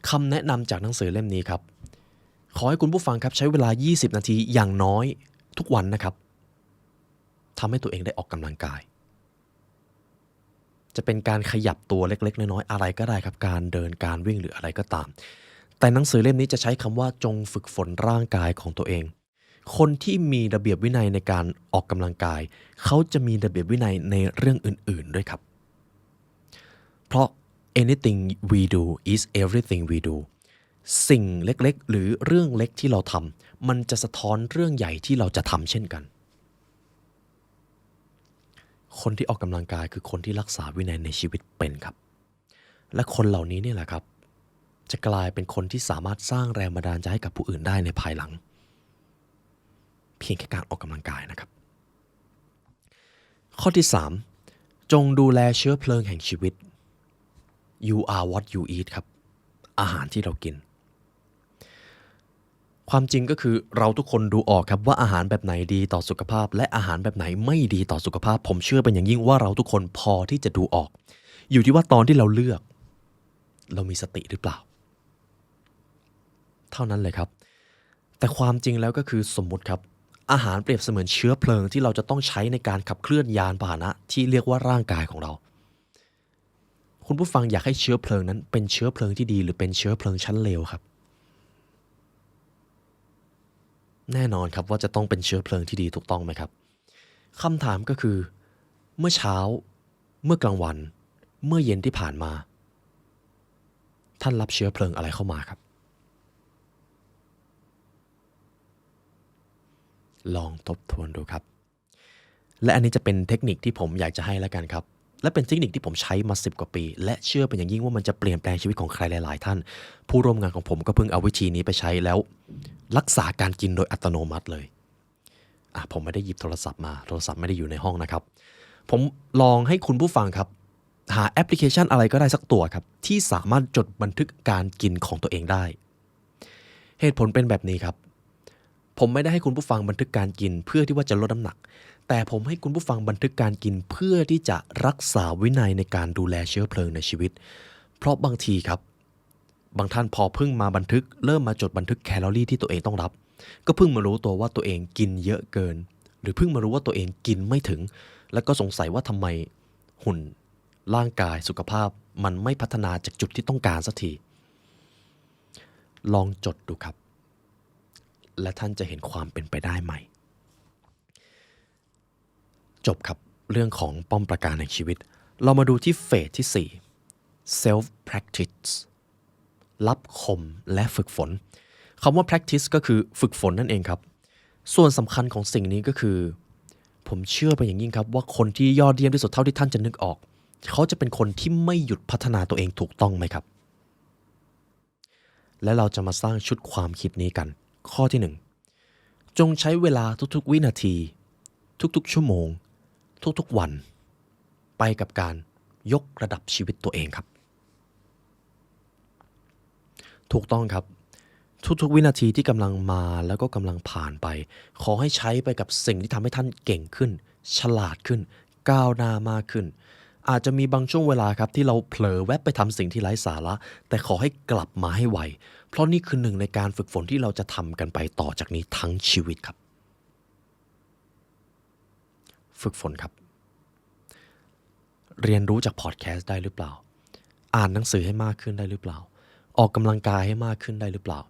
คำแนะนำจากหนังสือเล่มนี้ครับขอให้คุณผู้ฟังครับใช้เวลา20นาทีอย่างน้อยทุกวันนะครับทำให้ตัวเองได้ออกกำลังกายจะเป็นการขยับตัวเล็กๆน้อยๆอะไรก็ได้ครับการเดินการวิ่งหรืออะไรก็ตามแต่หนังสือเล่มนี้จะใช้คำว่าจงฝึกฝนร่างกายของตัวเองคนที่มีระเบียบวินัยในการออกกำลังกายเขาจะมีระเบียบวินัยในเรื่องอื่นๆด้วยครับเพราะ anything we do is everything we do สิ่งเล็กๆหรือเรื่องเล็กที่เราทำมันจะสะท้อนเรื่องใหญ่ที่เราจะทำเช่นกันคนที่ออกกำลังกายคือคนที่รักษาวินัยในชีวิตเป็นครับและคนเหล่านี้เนี่ยแหละครับจะกลายเป็นคนที่สามารถสร้างแรงบันดาลใจให้กับผู้อื่นได้ในภายหลังเพียงแค่การออกกำลังกายนะครับข้อที่3จงดูแลเชื้อเพลิงแห่งชีวิต You are what you eat ครับอาหารที่เรากินความจริงก็คือเราทุกคนดูออกครับว่าอาหารแบบไหนดีต่อสุขภาพและอาหารแบบไหนไม่ดีต่อสุขภาพผมเชื่อเป็นอย่างยิ่งว่าเราทุกคนพอที่จะดูออกอยู่ที่ว่าตอนที่เราเลือกเรามีสติหรือเปล่าเท่านั้นเลยครับแต่ความจริงแล้วก็คือสมมุติครับอาหารเปรียบเสมือนเชื้อเพลิงที่เราจะต้องใช้ในการขับเคลื่อนยานพาหนะที่เรียกว่าร่างกายของเราคุณผู้ฟังอยากให้เชื้อเพลิงนั้นเป็นเชื้อเพลิงที่ดีหรือเป็นเชื้อเพลิงชั้นเลวครับแน่นอนครับว่าจะต้องเป็นเชื้อเพลิงที่ดีถูกต้องไหมครับคำถามก็คือเมื่อเช้าเมื่อกลางวันเมื่อเย็นที่ผ่านมาท่านรับเชื้อเพลิงอะไรเข้ามาครับลองทบทวนดูครับและอันนี้จะเป็นเทคนิคที่ผมอยากจะให้แล้วกันครับและเป็นเทคนิคที่ผมใช้มา10 กว่าปีและเชื่อเป็นอย่างยิ่งว่ามันจะเปลี่ยนแปลงชีวิตของใครหลายๆท่านผู้ร่วมงานของผมก็เพิ่งเอาวิธีนี้ไปใช้แล้วรักษาการกินโดยอัตโนมัติเลยผมไม่ได้หยิบโทรศัพท์มาโทรศัพท์ไม่ได้อยู่ในห้องนะครับผมลองให้คุณผู้ฟังครับหาแอปพลิเคชันอะไรก็ได้สักตัวครับที่สามารถจดบันทึกการกินของตัวเองได้เหตุผลเป็นแบบนี้ครับผมไม่ได้ให้คุณผู้ฟังบันทึกการกินเพื่อที่ว่าจะลดน้ำหนักแต่ผมให้คุณผู้ฟังบันทึกการกินเพื่อที่จะรักษาวินัยในการดูแลเชื้อเพลิงในชีวิตเพราะบางทีครับบางท่านพอเพิ่งมาบันทึกเริ่มมาจดบันทึกแคลอรี่ที่ตัวเองต้องรับก็เพิ่งมารู้ตัวว่าตัวเองกินเยอะเกินหรือเพิ่งมารู้ว่าตัวเองกินไม่ถึงแล้วก็สงสัยว่าทำไมหุ่นร่างกายสุขภาพมันไม่พัฒนาจากจุดที่ต้องการสักทีลองจดดูครับและท่านจะเห็นความเป็นไปได้ใหม่จบครับเรื่องของป้อมปราการในชีวิตเรามาดูที่เฟสที่4 self practice รับคมและฝึกฝนคำว่า practice ก็คือฝึกฝนนั่นเองครับส่วนสำคัญของสิ่งนี้ก็คือผมเชื่อเป็นอย่างยิ่งครับว่าคนที่ยอดเยี่ยมที่สุดเท่าที่ท่านจะนึกออกเขาจะเป็นคนที่ไม่หยุดพัฒนาตัวเองถูกต้องไหมครับและเราจะมาสร้างชุดความคิดนี้กันข้อที่1จงใช้เวลาทุกๆวินาทีทุกๆชั่วโมงทุกๆวันไปกับการยกระดับชีวิตตัวเองครับถูกต้องครับทุกๆวินาทีที่กำลังมาแล้วก็กำลังผ่านไปขอให้ใช้ไปกับสิ่งที่ทำให้ท่านเก่งขึ้นฉลาดขึ้นก้าวหน้ามากขึ้นอาจจะมีบางช่วงเวลาครับที่เราเผลอแวบไปทำสิ่งที่ไร้สาระแต่ขอให้กลับมาให้ไวเพราะนี่คือหนึ่งในการฝึกฝนที่เราจะทำกันไปต่อจากนี้ทั้งชีวิตครับฝึกฝนครับเรียนรู้จากพอดแคสต์ได้หรือเปล่าอ่านหนังสือให้มากขึ้นได้หรือเปล่าออกกำลังกายให้มากขึ้นได้หรือเปล่า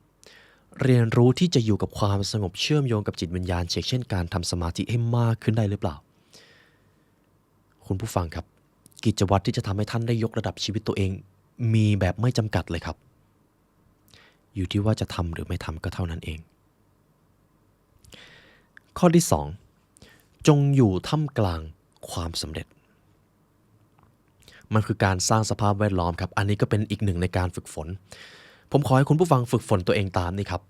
เรียนรู้ที่จะอยู่กับความสงบเชื่อมโยงกับจิตวิญญาณเช่นการทำสมาธิให้มากขึ้นได้หรือเปล่าคุณผู้ฟังครับกิจวัตรที่จะทำให้ท่านได้ยกระดับชีวิตตัวเองมีแบบไม่จำกัดเลยครับอยู่ที่ว่าจะทำหรือไม่ทำก็เท่านั้นเองข้อที่2จงอยู่ท่ามกลางความสำเร็จมันคือการสร้างสภาพแวดล้อมครับอันนี้ก็เป็นอีกหนึ่งในการฝึกฝนผมขอให้คุณผู้ฟังฝึกฝนตัวเองตามนี่ครับ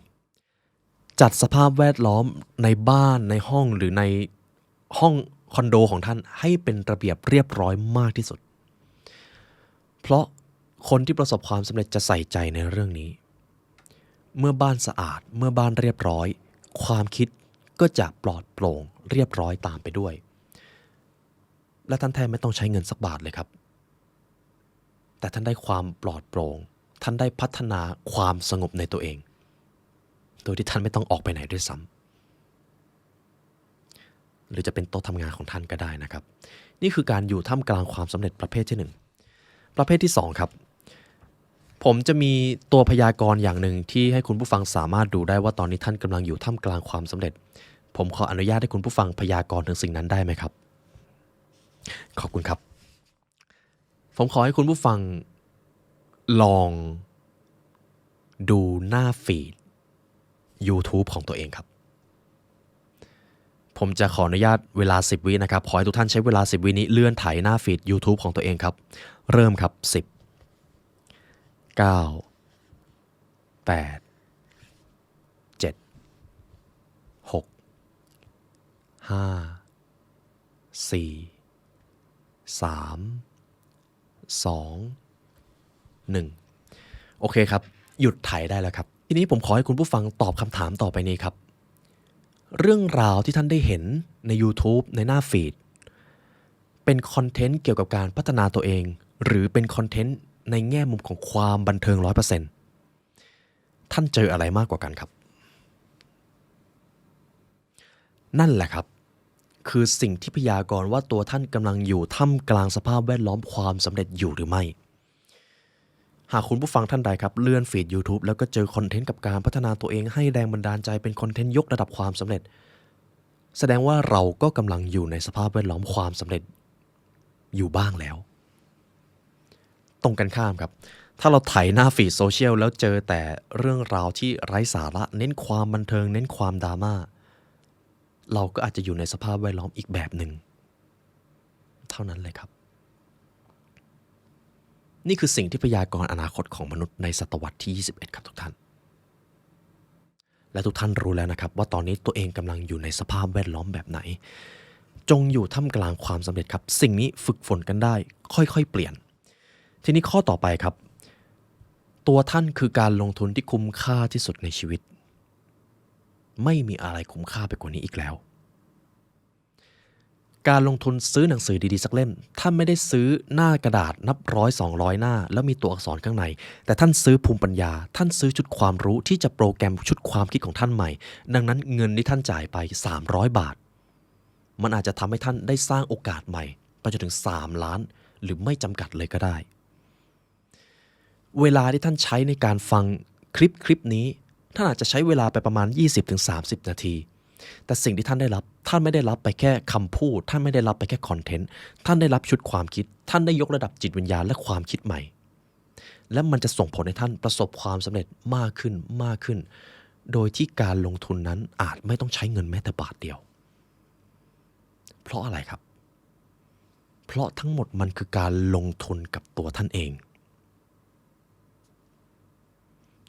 1. จัดสภาพแวดล้อมในบ้านในห้องหรือในห้องคอนโดของท่านให้เป็นระเบียบเรียบร้อยมากที่สุดเพราะคนที่ประสบความสำเร็จจะใส่ใจในเรื่องนี้เมื่อบ้านสะอาดเมื่อบ้านเรียบร้อยความคิด ก็จะปลอดโปร่งเรียบร้อยตามไปด้วยและท่านแทบไม่ต้องใช้เงินสักบาทเลยครับแต่ท่านได้ความปลอดโปร่งท่านได้พัฒนาความสงบในตัวเองโดยที่ท่านไม่ต้องออกไปไหนด้วยซ้ำหรือจะเป็นโต๊ะทำงานของท่านก็ได้นะครับนี่คือการอยู่ท่ามกลางความสำเร็จประเภทที่1ประเภทที่2ครับผมจะมีตัวพยากรณ์อย่างหนึ่งที่ให้คุณผู้ฟังสามารถดูได้ว่าตอนนี้ท่านกำลังอยู่ท่ามกลางความสำเร็จผมขออนุญาตให้คุณผู้ฟังพยากรณ์ถึงสิ่งนั้นได้ไหมครับขอบคุณครับผมขอให้คุณผู้ฟังลองดูหน้าฟีด YouTube ของตัวเองครับผมจะขออนุญาตเวลา10วินะครับขอให้ทุกท่านใช้เวลา10วินี้เลื่อนไถหน้าฟีด YouTube ของตัวเองครับเริ่มครับ10 9 8 7 6 5 4 3 2 1โอเคครับหยุดไถได้แล้วครับทีนี้ผมขอให้คุณผู้ฟังตอบคำถามต่อไปนี้ครับเรื่องราวที่ท่านได้เห็นใน YouTube ในหน้าฟีดเป็นคอนเทนต์เกี่ยวกับการพัฒนาตัวเองหรือเป็นคอนเทนต์ในแง่มุมของความบันเทิง 100% ท่านเจออะไรมากกว่ากันครับนั่นแหละครับคือสิ่งที่พยากรณ์ว่าตัวท่านกำลังอยู่ท่ามกลางสภาพแวดล้อมความสำเร็จอยู่หรือไม่หากคุณผู้ฟังท่านใดครับเลื่อนฟีด YouTube แล้วก็เจอคอนเทนต์กับการพัฒนาตัวเองให้แรงบันดาลใจเป็นคอนเทนต์ยกระดับความสำเร็จแสดงว่าเราก็กำลังอยู่ในสภาพแวดล้อมความสำเร็จอยู่บ้างแล้วตรงกันข้ามครับถ้าเราไถหน้าฟีดโซเชียลแล้วเจอแต่เรื่องราวที่ไร้สาระเน้นความบันเทิงเน้นความดราม่าเราก็อาจจะอยู่ในสภาพแวดล้อมอีกแบบหนึ่งเท่านั้นเลยครับนี่คือสิ่งที่พยากรณ์อนาคตของมนุษย์ในศตวรรษที่21ครับทุกท่านและทุกท่านรู้แล้วนะครับว่าตอนนี้ตัวเองกำลังอยู่ในสภาพแวดล้อมแบบไหนจงอยู่ท่ามกลางความสำเร็จครับสิ่งนี้ฝึกฝนกันได้ค่อยๆเปลี่ยนทีนี้ข้อต่อไปครับตัวท่านคือการลงทุนที่คุ้มค่าที่สุดในชีวิตไม่มีอะไรคุ้มค่าไปกว่านี้อีกแล้วการลงทุนซื้อหนังสือดีๆสักเล่มท่านไม่ได้ซื้อหน้ากระดาษนับ100-200 หน้าแล้วมีตัวอักษรข้างในแต่ท่านซื้อภูมิปัญญาท่านซื้อชุดความรู้ที่จะโปรแกรมชุดความคิดของท่านใหม่ดังนั้นเงินที่ท่านจ่ายไป300 บาทมันอาจจะทำให้ท่านได้สร้างโอกาสใหม่ไปจนถึง3 ล้านหรือไม่จำกัดเลยก็ได้เวลาที่ท่านใช้ในการฟังคลิปนี้ท่านอาจจะใช้เวลาไปประมาณ 20-30 นาทีแต่สิ่งที่ท่านได้รับท่านไม่ได้รับไปแค่คำพูดท่านไม่ได้รับไปแค่คอนเทนต์ท่านได้รับชุดความคิดท่านได้ยกระดับจิตวิญญาณและความคิดใหม่และมันจะส่งผลให้ท่านประสบความสำเร็จมากขึ้นโดยที่การลงทุนนั้นอาจไม่ต้องใช้เงินแม้แต่บาทเดียวเพราะอะไรครับเพราะทั้งหมดมันคือการลงทุนกับตัวท่านเอง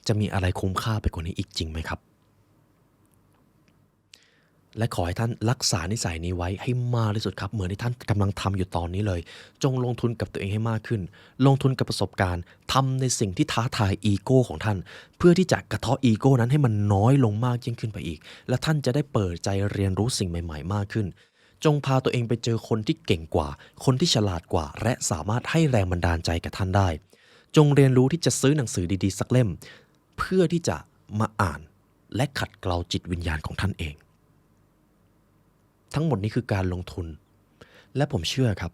จะมีอะไรคุ้มค่าไปกว่านี้อีกจริงไหมครับและขอให้ท่านรักษานิสัยนี้ไว้ให้มากที่สุดครับเหมือนที่ท่านกำลังทำอยู่ตอนนี้เลยจงลงทุนกับตัวเองให้มากขึ้นลงทุนกับประสบการณ์ทำในสิ่งที่ท้าทายอีโก้ของท่านเพื่อที่จะกระเทาะอีโก้นั้นให้มันน้อยลงมากยิ่งขึ้นไปอีกและท่านจะได้เปิดใจเรียนรู้สิ่งใหม่ๆมากขึ้นจงพาตัวเองไปเจอคนที่เก่งกว่าคนที่ฉลาดกว่าและสามารถให้แรงบันดาลใจกับท่านได้จงเรียนรู้ที่จะซื้อหนังสือดีๆสักเล่มเพื่อที่จะมาอ่านและขัดเกลาจิตวิญญาณของท่านเองทั้งหมดนี้คือการลงทุนและผมเชื่อครับ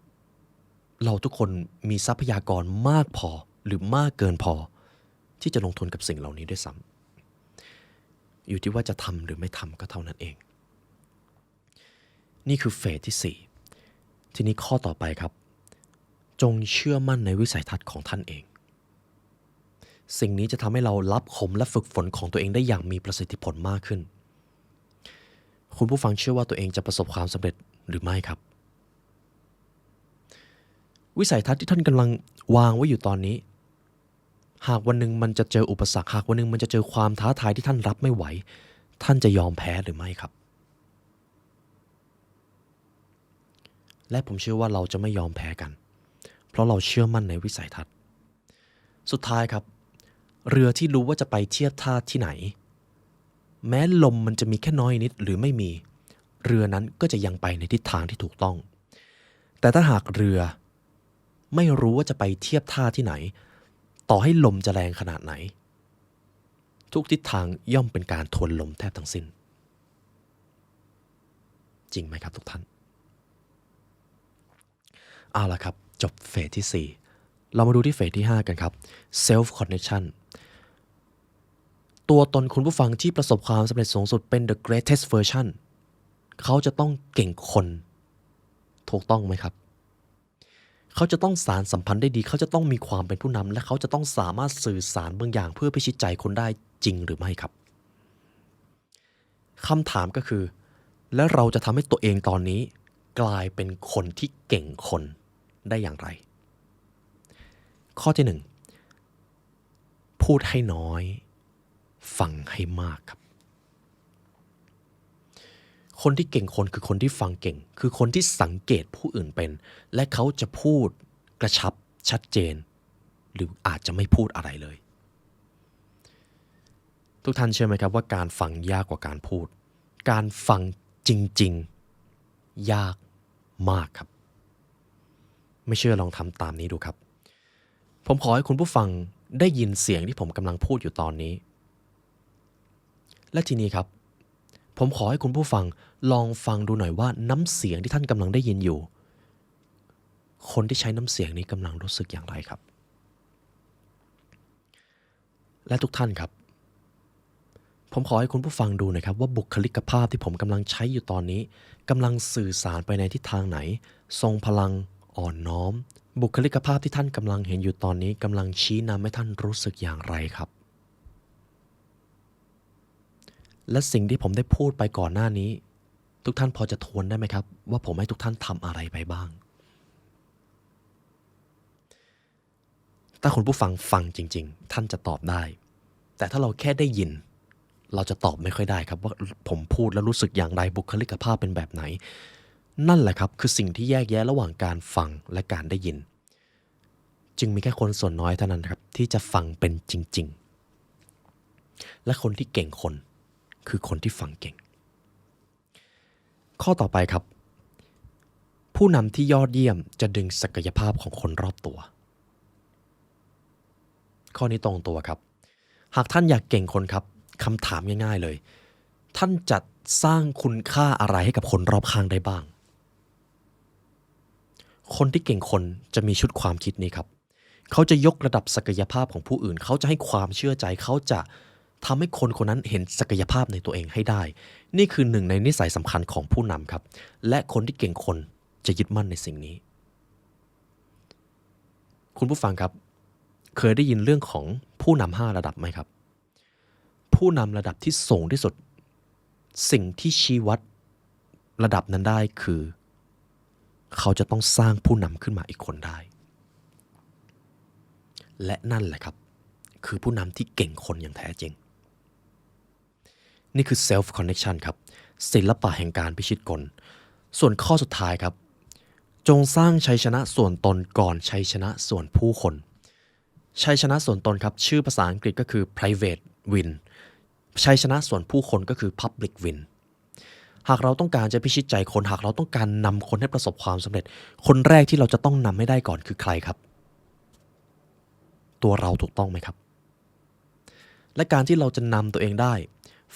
เราทุกคนมีทรัพยากรมากพอหรือมากเกินพอที่จะลงทุนกับสิ่งเหล่านี้ด้วยซ้ำอยู่ที่ว่าจะทำหรือไม่ทำก็เท่านั้นเองนี่คือเฟสที่4ทีนี้ข้อต่อไปครับจงเชื่อมั่นในวิสัยทัศน์ของท่านเองสิ่งนี้จะทำให้เรารับคมและฝึกฝนของตัวเองได้อย่างมีประสิทธิผลมากขึ้นคุณผู้ฟังเชื่อว่าตัวเองจะประสบความสำเร็จหรือไม่ครับวิสัยทัศน์ที่ท่านกำลังวางไว้อยู่ตอนนี้หากวันหนึ่งมันจะเจออุปสรรคหากวันหนึ่งมันจะเจอความท้าทายที่ท่านรับไม่ไหวท่านจะยอมแพ้หรือไม่ครับและผมเชื่อว่าเราจะไม่ยอมแพ้กันเพราะเราเชื่อมั่นในวิสัยทัศน์สุดท้ายครับเรือที่รู้ว่าจะไปเทียบท่าที่ไหน แม้ลมมันจะมีแค่น้อยนิดหรือไม่มีเรือนั้นก็จะยังไปในทิศทางที่ถูกต้องแต่ถ้าหากเรือไม่รู้ว่าจะไปเทียบท่าที่ไหนต่อให้ลมจะแรงขนาดไหนทุกทิศทางย่อมเป็นการทวนลมแทบทั้งสิ้นจริงไหมครับทุกท่านเอาล่ะครับจบเฟสที่4เรามาดูที่เฟสที่5กันครับ self connection ตัวตนคุณผู้ฟังที่ประสบความสำเร็จสูงสุดเป็น the greatest version เขาจะต้องเก่งคนถูกต้องไหมครับเขาจะต้องสารสัมพันธ์ได้ดีเขาจะต้องมีความเป็นผู้นำและเขาจะต้องสามารถสื่อสารบางอย่างเพื่อพิชิตใจคนได้จริงหรือไม่ครับคำถามก็คือและเราจะทำให้ตัวเองตอนนี้กลายเป็นคนที่เก่งคนได้อย่างไรข้อที่1พูดให้น้อยฟังให้มากครับคนที่เก่งคนคือคนที่ฟังเก่งคือคนที่สังเกตผู้อื่นเป็นและเขาจะพูดกระชับชัดเจนหรืออาจจะไม่พูดอะไรเลยทุกท่านเชื่อไหมครับว่าการฟังยากกว่าการพูดการฟังจริงๆยากมากครับไม่เชื่อลองทำตามนี้ดูครับผมขอให้คุณผู้ฟังได้ยินเสียงที่ผมกำลังพูดอยู่ตอนนี้และทีนี้ครับผมขอให้คุณผู้ฟังลองฟังดูหน่อยว่าน้ำเสียงที่ท่านกำลังได้ยินอยู่คนที่ใช้น้ำเสียงนี้กำลังรู้สึกอย่างไรครับและทุกท่านครับผมขอให้คุณผู้ฟังดูหน่อยครับว่าบุคลิกภาพที่ผมกำลังใช้อยู่ตอนนี้กำลังสื่อสารไปในทิศทางไหนทรงพลังอ่อนน้อมบุคลิกภาพที่ท่านกำลังเห็นอยู่ตอนนี้กำลังชี้นำให้ท่านรู้สึกอย่างไรครับและสิ่งที่ผมได้พูดไปก่อนหน้านี้ทุกท่านพอจะทวนได้ไหมครับว่าผมให้ทุกท่านทำอะไรไปบ้างถ้าคุณผู้ฟังฟังจริงๆท่านจะตอบได้แต่ถ้าเราแค่ได้ยินเราจะตอบไม่ค่อยได้ครับว่าผมพูดแล้วรู้สึกอย่างไรบุคลิกภาพเป็นแบบไหนนั่นแหละครับคือสิ่งที่แยกแยะระหว่างการฟังและการได้ยินจึงมีแค่คนส่วนน้อยเท่านั้นครับที่จะฟังเป็นจริงๆและคนที่เก่งคนคือคนที่ฟังเก่งข้อต่อไปครับผู้นำที่ยอดเยี่ยมจะดึงศักยภาพของคนรอบตัวข้อนี้ตรงตัวครับหากท่านอยากเก่งคนครับคำถามง่ายๆเลยท่านจะสร้างคุณค่าอะไรให้กับคนรอบข้างได้บ้างคนที่เก่งคนจะมีชุดความคิดนี้ครับเขาจะยกระดับศักยภาพของผู้อื่นเขาจะให้ความเชื่อใจเขาจะทำให้คนคนนั้นเห็นศักยภาพในตัวเองให้ได้นี่คือหนึ่งในนิสัยสำคัญของผู้นำครับและคนที่เก่งคนจะยึดมั่นในสิ่งนี้คุณผู้ฟังครับเคยได้ยินเรื่องของผู้นำ5ระดับไหมครับผู้นำระดับที่สูงที่สุดสิ่งที่ชี้วัดระดับนั้นได้คือเขาจะต้องสร้างผู้นำขึ้นมาอีกคนได้และนั่นแหละครับคือผู้นำที่เก่งคนอย่างแท้จริงนี่คือ self connection ครับศิลปะแห่งการพิชิตกลส่วนข้อสุดท้ายครับจงสร้างชัยชนะส่วนตนก่อนชัยชนะส่วนผู้คนชัยชนะส่วนตนครับชื่อภาษาอังกฤษก็คือ private win ชัยชนะส่วนผู้คนก็คือ public win หากเราต้องการจะพิชิตใจคนหากเราต้องการนำคนให้ประสบความสำเร็จคนแรกที่เราจะต้องนำให้ได้ก่อนคือใครครับตัวเราถูกต้องไหมครับและการที่เราจะนำตัวเองได้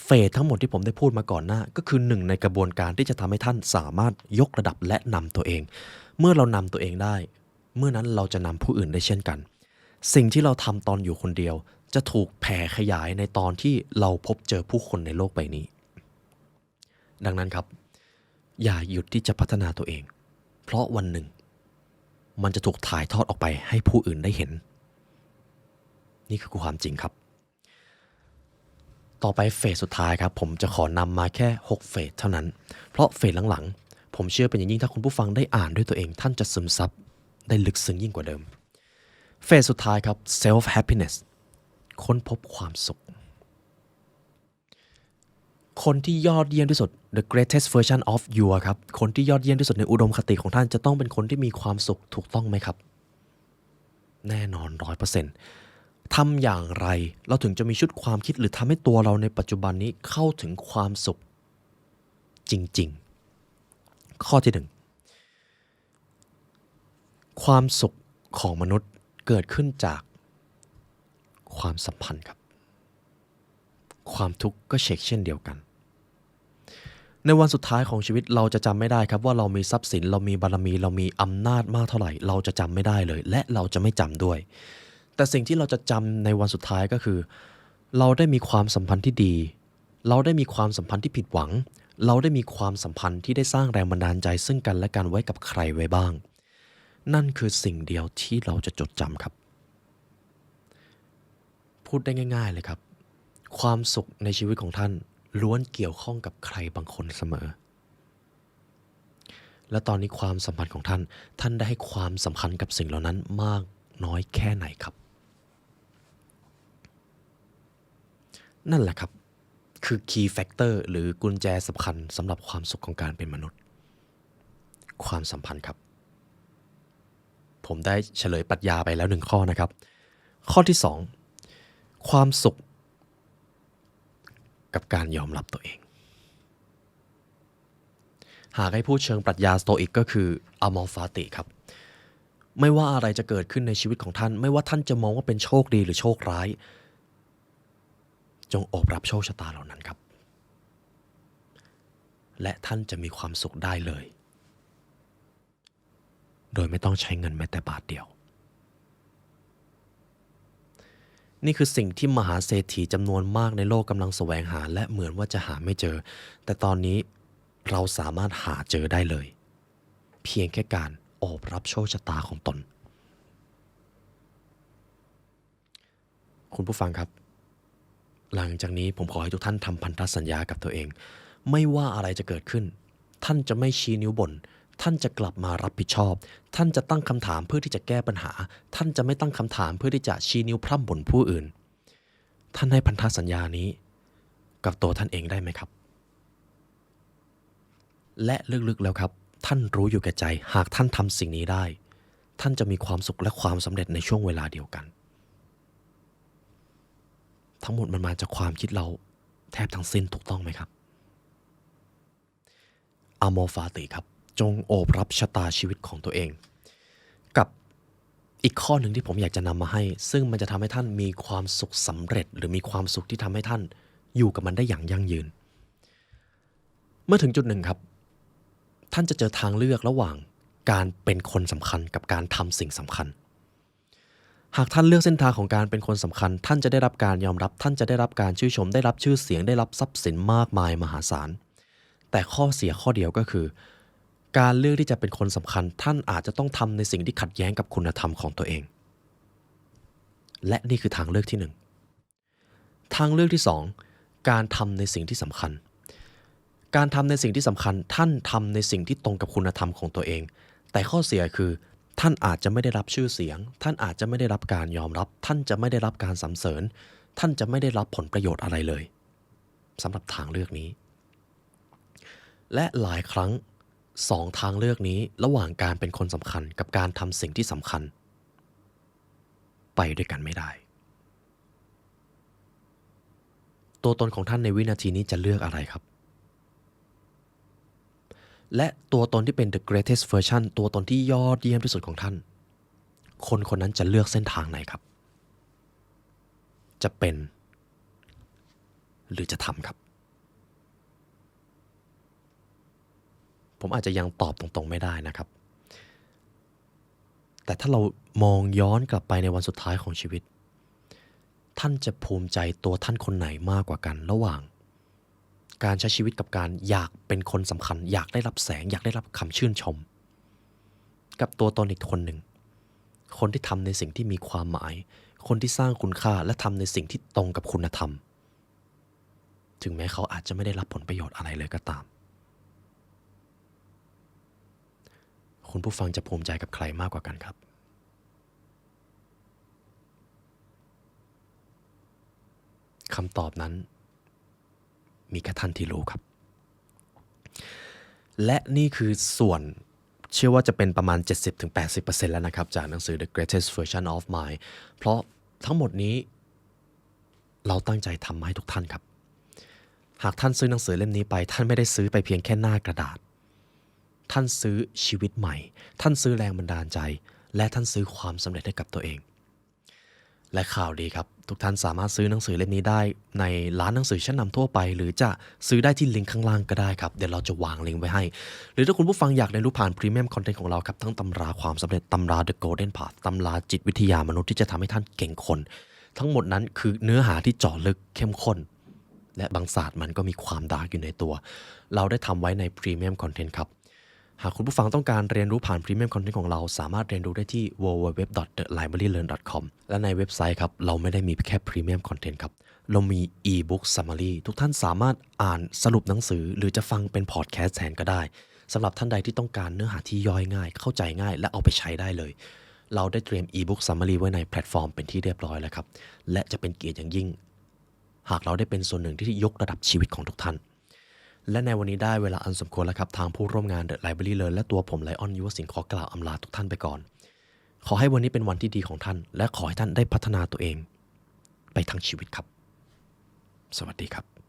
เฟสทั้งหมดที่ผมได้พูดมาก่อนหน้าก็คือหนึ่งในกระบวนการที่จะทำให้ท่านสามารถยกระดับและนำตัวเองเมื่อเรานำตัวเองได้เมื่อนั้นเราจะนำผู้อื่นได้เช่นกันสิ่งที่เราทำตอนอยู่คนเดียวจะถูกแผ่ขยายในตอนที่เราพบเจอผู้คนในโลกใบนี้ดังนั้นครับอย่าหยุดที่จะพัฒนาตัวเองเพราะวันหนึ่งมันจะถูกถ่ายทอดออกไปให้ผู้อื่นได้เห็นนี่คือความจริงครับต่อไปเฟสสุดท้ายครับผมจะขอนำมาแค่6เฟสเท่านั้นเพราะเฟสหลังๆผมเชื่อเป็นอย่างยิ่งถ้าคุณผู้ฟังได้อ่านด้วยตัวเองท่านจะซึมซับได้ลึกซึ้งยิ่งกว่าเดิมเฟสสุดท้ายครับ self happiness ค้นพบความสุขคนที่ยอดเยี่ยมที่สุด the greatest version of you ครับคนที่ยอดเยี่ยมที่สุดในอุดมคติของท่านจะต้องเป็นคนที่มีความสุขถูกต้องไหมครับแน่นอน 100% ทำอย่างไรเราถึงจะมีชุดความคิดหรือทำให้ตัวเราในปัจจุบันนี้เข้าถึงความสุขจริงๆข้อที่หนึ่งความสุขของมนุษย์เกิดขึ้นจากความสัมพันธ์ครับความทุกข์ก็เช่นเดียวกันในวันสุดท้ายของชีวิตเราจะจำไม่ได้ครับว่าเรามีทรัพย์สินเรามีบารมีเรามีอำนาจมากเท่าไหร่เราจะจำไม่ได้เลยและเราจะไม่จำด้วยแต่สิ่งที่เราจะจำในวันสุดท้ายก็คือเราได้มีความสัมพันธ์ที่ดีเราได้มีความสัมพันธ์ที่ผิดหวังเราได้มีความสัมพันธ์ที่ได้สร้างแรงบันดาลใจซึ่งกันและกันไว้กับใครไว้บ้างนั่นคือสิ่งเดียวที่เราจะจดจำครับพูดได้ง่ายๆเลยครับความสุขในชีวิตของท่านล้วนเกี่ยวข้องกับใครบางคนเสมอและตอนนี้ความสัมพันธ์ของท่านได้ให้ความสำคัญกับสิ่งเหล่านั้นมากน้อยแค่ไหนครับนั่นแหละครับคือ key factor หรือกุญแจสำคัญสำหรับความสุขของการเป็นมนุษย์ความสัมพันธ์ครับผมได้เฉลยปรัชญาไปแล้ว1ข้อนะครับข้อที่2ความสุขกับการยอมรับตัวเองหากให้พูดเชิงปรัชญาสโตอิกก็คืออมอร์ฟาติครับไม่ว่าอะไรจะเกิดขึ้นในชีวิตของท่านไม่ว่าท่านจะมองว่าเป็นโชคดีหรือโชคร้ายจงโอบรับโชคชะตาเหล่านั้นครับและท่านจะมีความสุขได้เลยโดยไม่ต้องใช้เงินแม้แต่บาทเดียวนี่คือสิ่งที่มหาเศรษฐีจำนวนมากในโลกกำลังแสวงหาและเหมือนว่าจะหาไม่เจอแต่ตอนนี้เราสามารถหาเจอได้เลยเพียงแค่การโอบรับโชคชะตาของตนคุณผู้ฟังครับหลังจากนี้ผมขอให้ทุกท่านทำพันธสัญญากับตัวเองไม่ว่าอะไรจะเกิดขึ้นท่านจะไม่ชี้นิ้วบ่นท่านจะกลับมารับผิดชอบท่านจะตั้งคำถามเพื่อที่จะแก้ปัญหาท่านจะไม่ตั้งคำถามเพื่อที่จะชี้นิ้วพร่ำบ่นผู้อื่นท่านให้พันธสัญญานี้กับตัวท่านเองได้ไหมครับและลึกๆแล้วครับท่านรู้อยู่แก่ใจหากท่านทำสิ่งนี้ได้ท่านจะมีความสุขและความสำเร็จในช่วงเวลาเดียวกันทั้งหมดมันมาจากความคิดเราแทบทั้งสิ้นถูกต้องไหมครับอโมฟาติครับจงโอบรับชะตาชีวิตของตัวเองกับอีกข้อหนึ่งที่ผมอยากจะนำมาให้ซึ่งมันจะทำให้ท่านมีความสุขสำเร็จหรือมีความสุขที่ทำให้ท่านอยู่กับมันได้อย่างยั่งยืนเมื่อถึงจุดหนึ่งครับท่านจะเจอทางเลือกระหว่างการเป็นคนสำคัญกับการทำสิ่งสำคัญหากท่านเลือกเส้นทางของการเป็นคนสำคัญท่านจะได้รับการยอมรับท่านจะได้รับการชื่นชมได้รับชื่อเสียงได้รับทรัพย์สินมากมายมหาศาลแต่ข้อเสียข้อเดียวก็คือการเลือกที่จะเป็นคนสำคัญท่านอาจจะต้องทำในสิ่งที่ขัดแย้งกับคุณธรรมของตัวเองและนี่คือทางเลือกที่1ทางเลือกที่2การทำในสิ่งที่สำคัญการทำในสิ่งที่สำคัญท่านทำในสิ่งที่ตรงกับคุณธรรมของตัวเองแต่ข้อเสียคือท่านอาจจะไม่ได้รับชื่อเสียงท่านอาจจะไม่ได้รับการยอมรับท่านจะไม่ได้รับการสรรเสริญท่านจะไม่ได้รับผลประโยชน์อะไรเลยสำหรับทางเลือกนี้และหลายครั้ง2ทางเลือกนี้ระหว่างการเป็นคนสำคัญกับการทำสิ่งที่สำคัญไปด้วยกันไม่ได้ตัวตนของท่านในวินาทีนี้จะเลือกอะไรครับและตัวตนที่เป็น the greatest version ตัวตนที่ยอดเยี่ยมที่สุดของท่านคนคนนั้นจะเลือกเส้นทางไหนครับจะเป็นหรือจะทำครับผมอาจจะยังตอบตรงๆไม่ได้นะครับแต่ถ้าเรามองย้อนกลับไปในวันสุดท้ายของชีวิตท่านจะภูมิใจตัวท่านคนไหนมากกว่ากันระหว่างการใช้ชีวิตกับการอยากเป็นคนสำคัญอยากได้รับแสงอยากได้รับคำชื่นชมกับตัวตนอีกคนหนึ่งคนที่ทำในสิ่งที่มีความหมายคนที่สร้างคุณค่าและทำในสิ่งที่ตรงกับคุณธรรมถึงแม้เขาอาจจะไม่ได้รับผลประโยชน์อะไรเลยก็ตามคุณผู้ฟังจะภูมิใจกับใครมากกว่ากันครับคำตอบนั้นมีแค่ท่านที่รู้ครับและนี่คือส่วนเชื่อว่าจะเป็นประมาณ 70-80% แล้วนะครับจากหนังสือ The Greatest Version of Mine เพราะ ทั้งหมดนี้เราตั้งใจทำมาให้ทุกท่านครับหากท่านซื้อหนังสือเล่มนี้ไปท่านไม่ได้ซื้อไปเพียงแค่หน้ากระดาษท่านซื้อชีวิตใหม่ท่านซื้อแรงบันดาลใจและท่านซื้อความสำเร็จให้กับตัวเองและข่าวดีครับทุกท่านสามารถซื้อหนังสือเล่มนี้ได้ในร้านหนังสือชั้นนำทั่วไปหรือจะซื้อได้ที่ลิงก์ข้างล่างก็ได้ครับเดี๋ยวเราจะวางลิงก์ไว้ให้หรือถ้าคุณผู้ฟังอยากเรียนรู้ผ่านพรีเมียมคอนเทนต์ของเราครับทั้งตำราความสำเร็จตำรา The Golden Path ตำราจิตวิทยามนุษย์ที่จะทำให้ท่านเก่งคนทั้งหมดนั้นคือเนื้อหาที่เจาะลึกเข้มข้นและบางศาสตร์มันก็มีความดาร์กอยู่ในตัวเราได้ทำไว้ในพรีเมียมคอนเทนต์ครับหากคุณผู้ฟังต้องการเรียนรู้ผ่านพรีเมียมคอนเทนต์ของเราสามารถเรียนรู้ได้ที่ www.thelibrarylearn.com และในเว็บไซต์ครับเราไม่ได้มีแค่พรีเมียมคอนเทนต์ครับเรามี e-book summary ทุกท่านสามารถอ่านสรุปหนังสือหรือจะฟังเป็นพอดแคสต์แทนก็ได้สำหรับท่านใดที่ต้องการเนื้อหาที่ย่อยง่ายเข้าใจง่ายและเอาไปใช้ได้เลยเราได้เตรียม e-book summary ไว้ในแพลตฟอร์มเป็นที่เรียบร้อยแล้วครับและจะเป็นเกียรติอย่างยิ่งหากเราได้เป็นส่วนหนึ่งที่ยกระดับชีวิตของทุกท่านและในวันนี้ได้เวลาอันสมควรแล้วครับทางผู้ร่วมงาน The Library Learn และตัวผมไลออนยุวสิงห์ขอกล่าวอำลาทุกท่านไปก่อนขอให้วันนี้เป็นวันที่ดีของท่านและขอให้ท่านได้พัฒนาตัวเองไปทั้งชีวิตครับสวัสดีครับ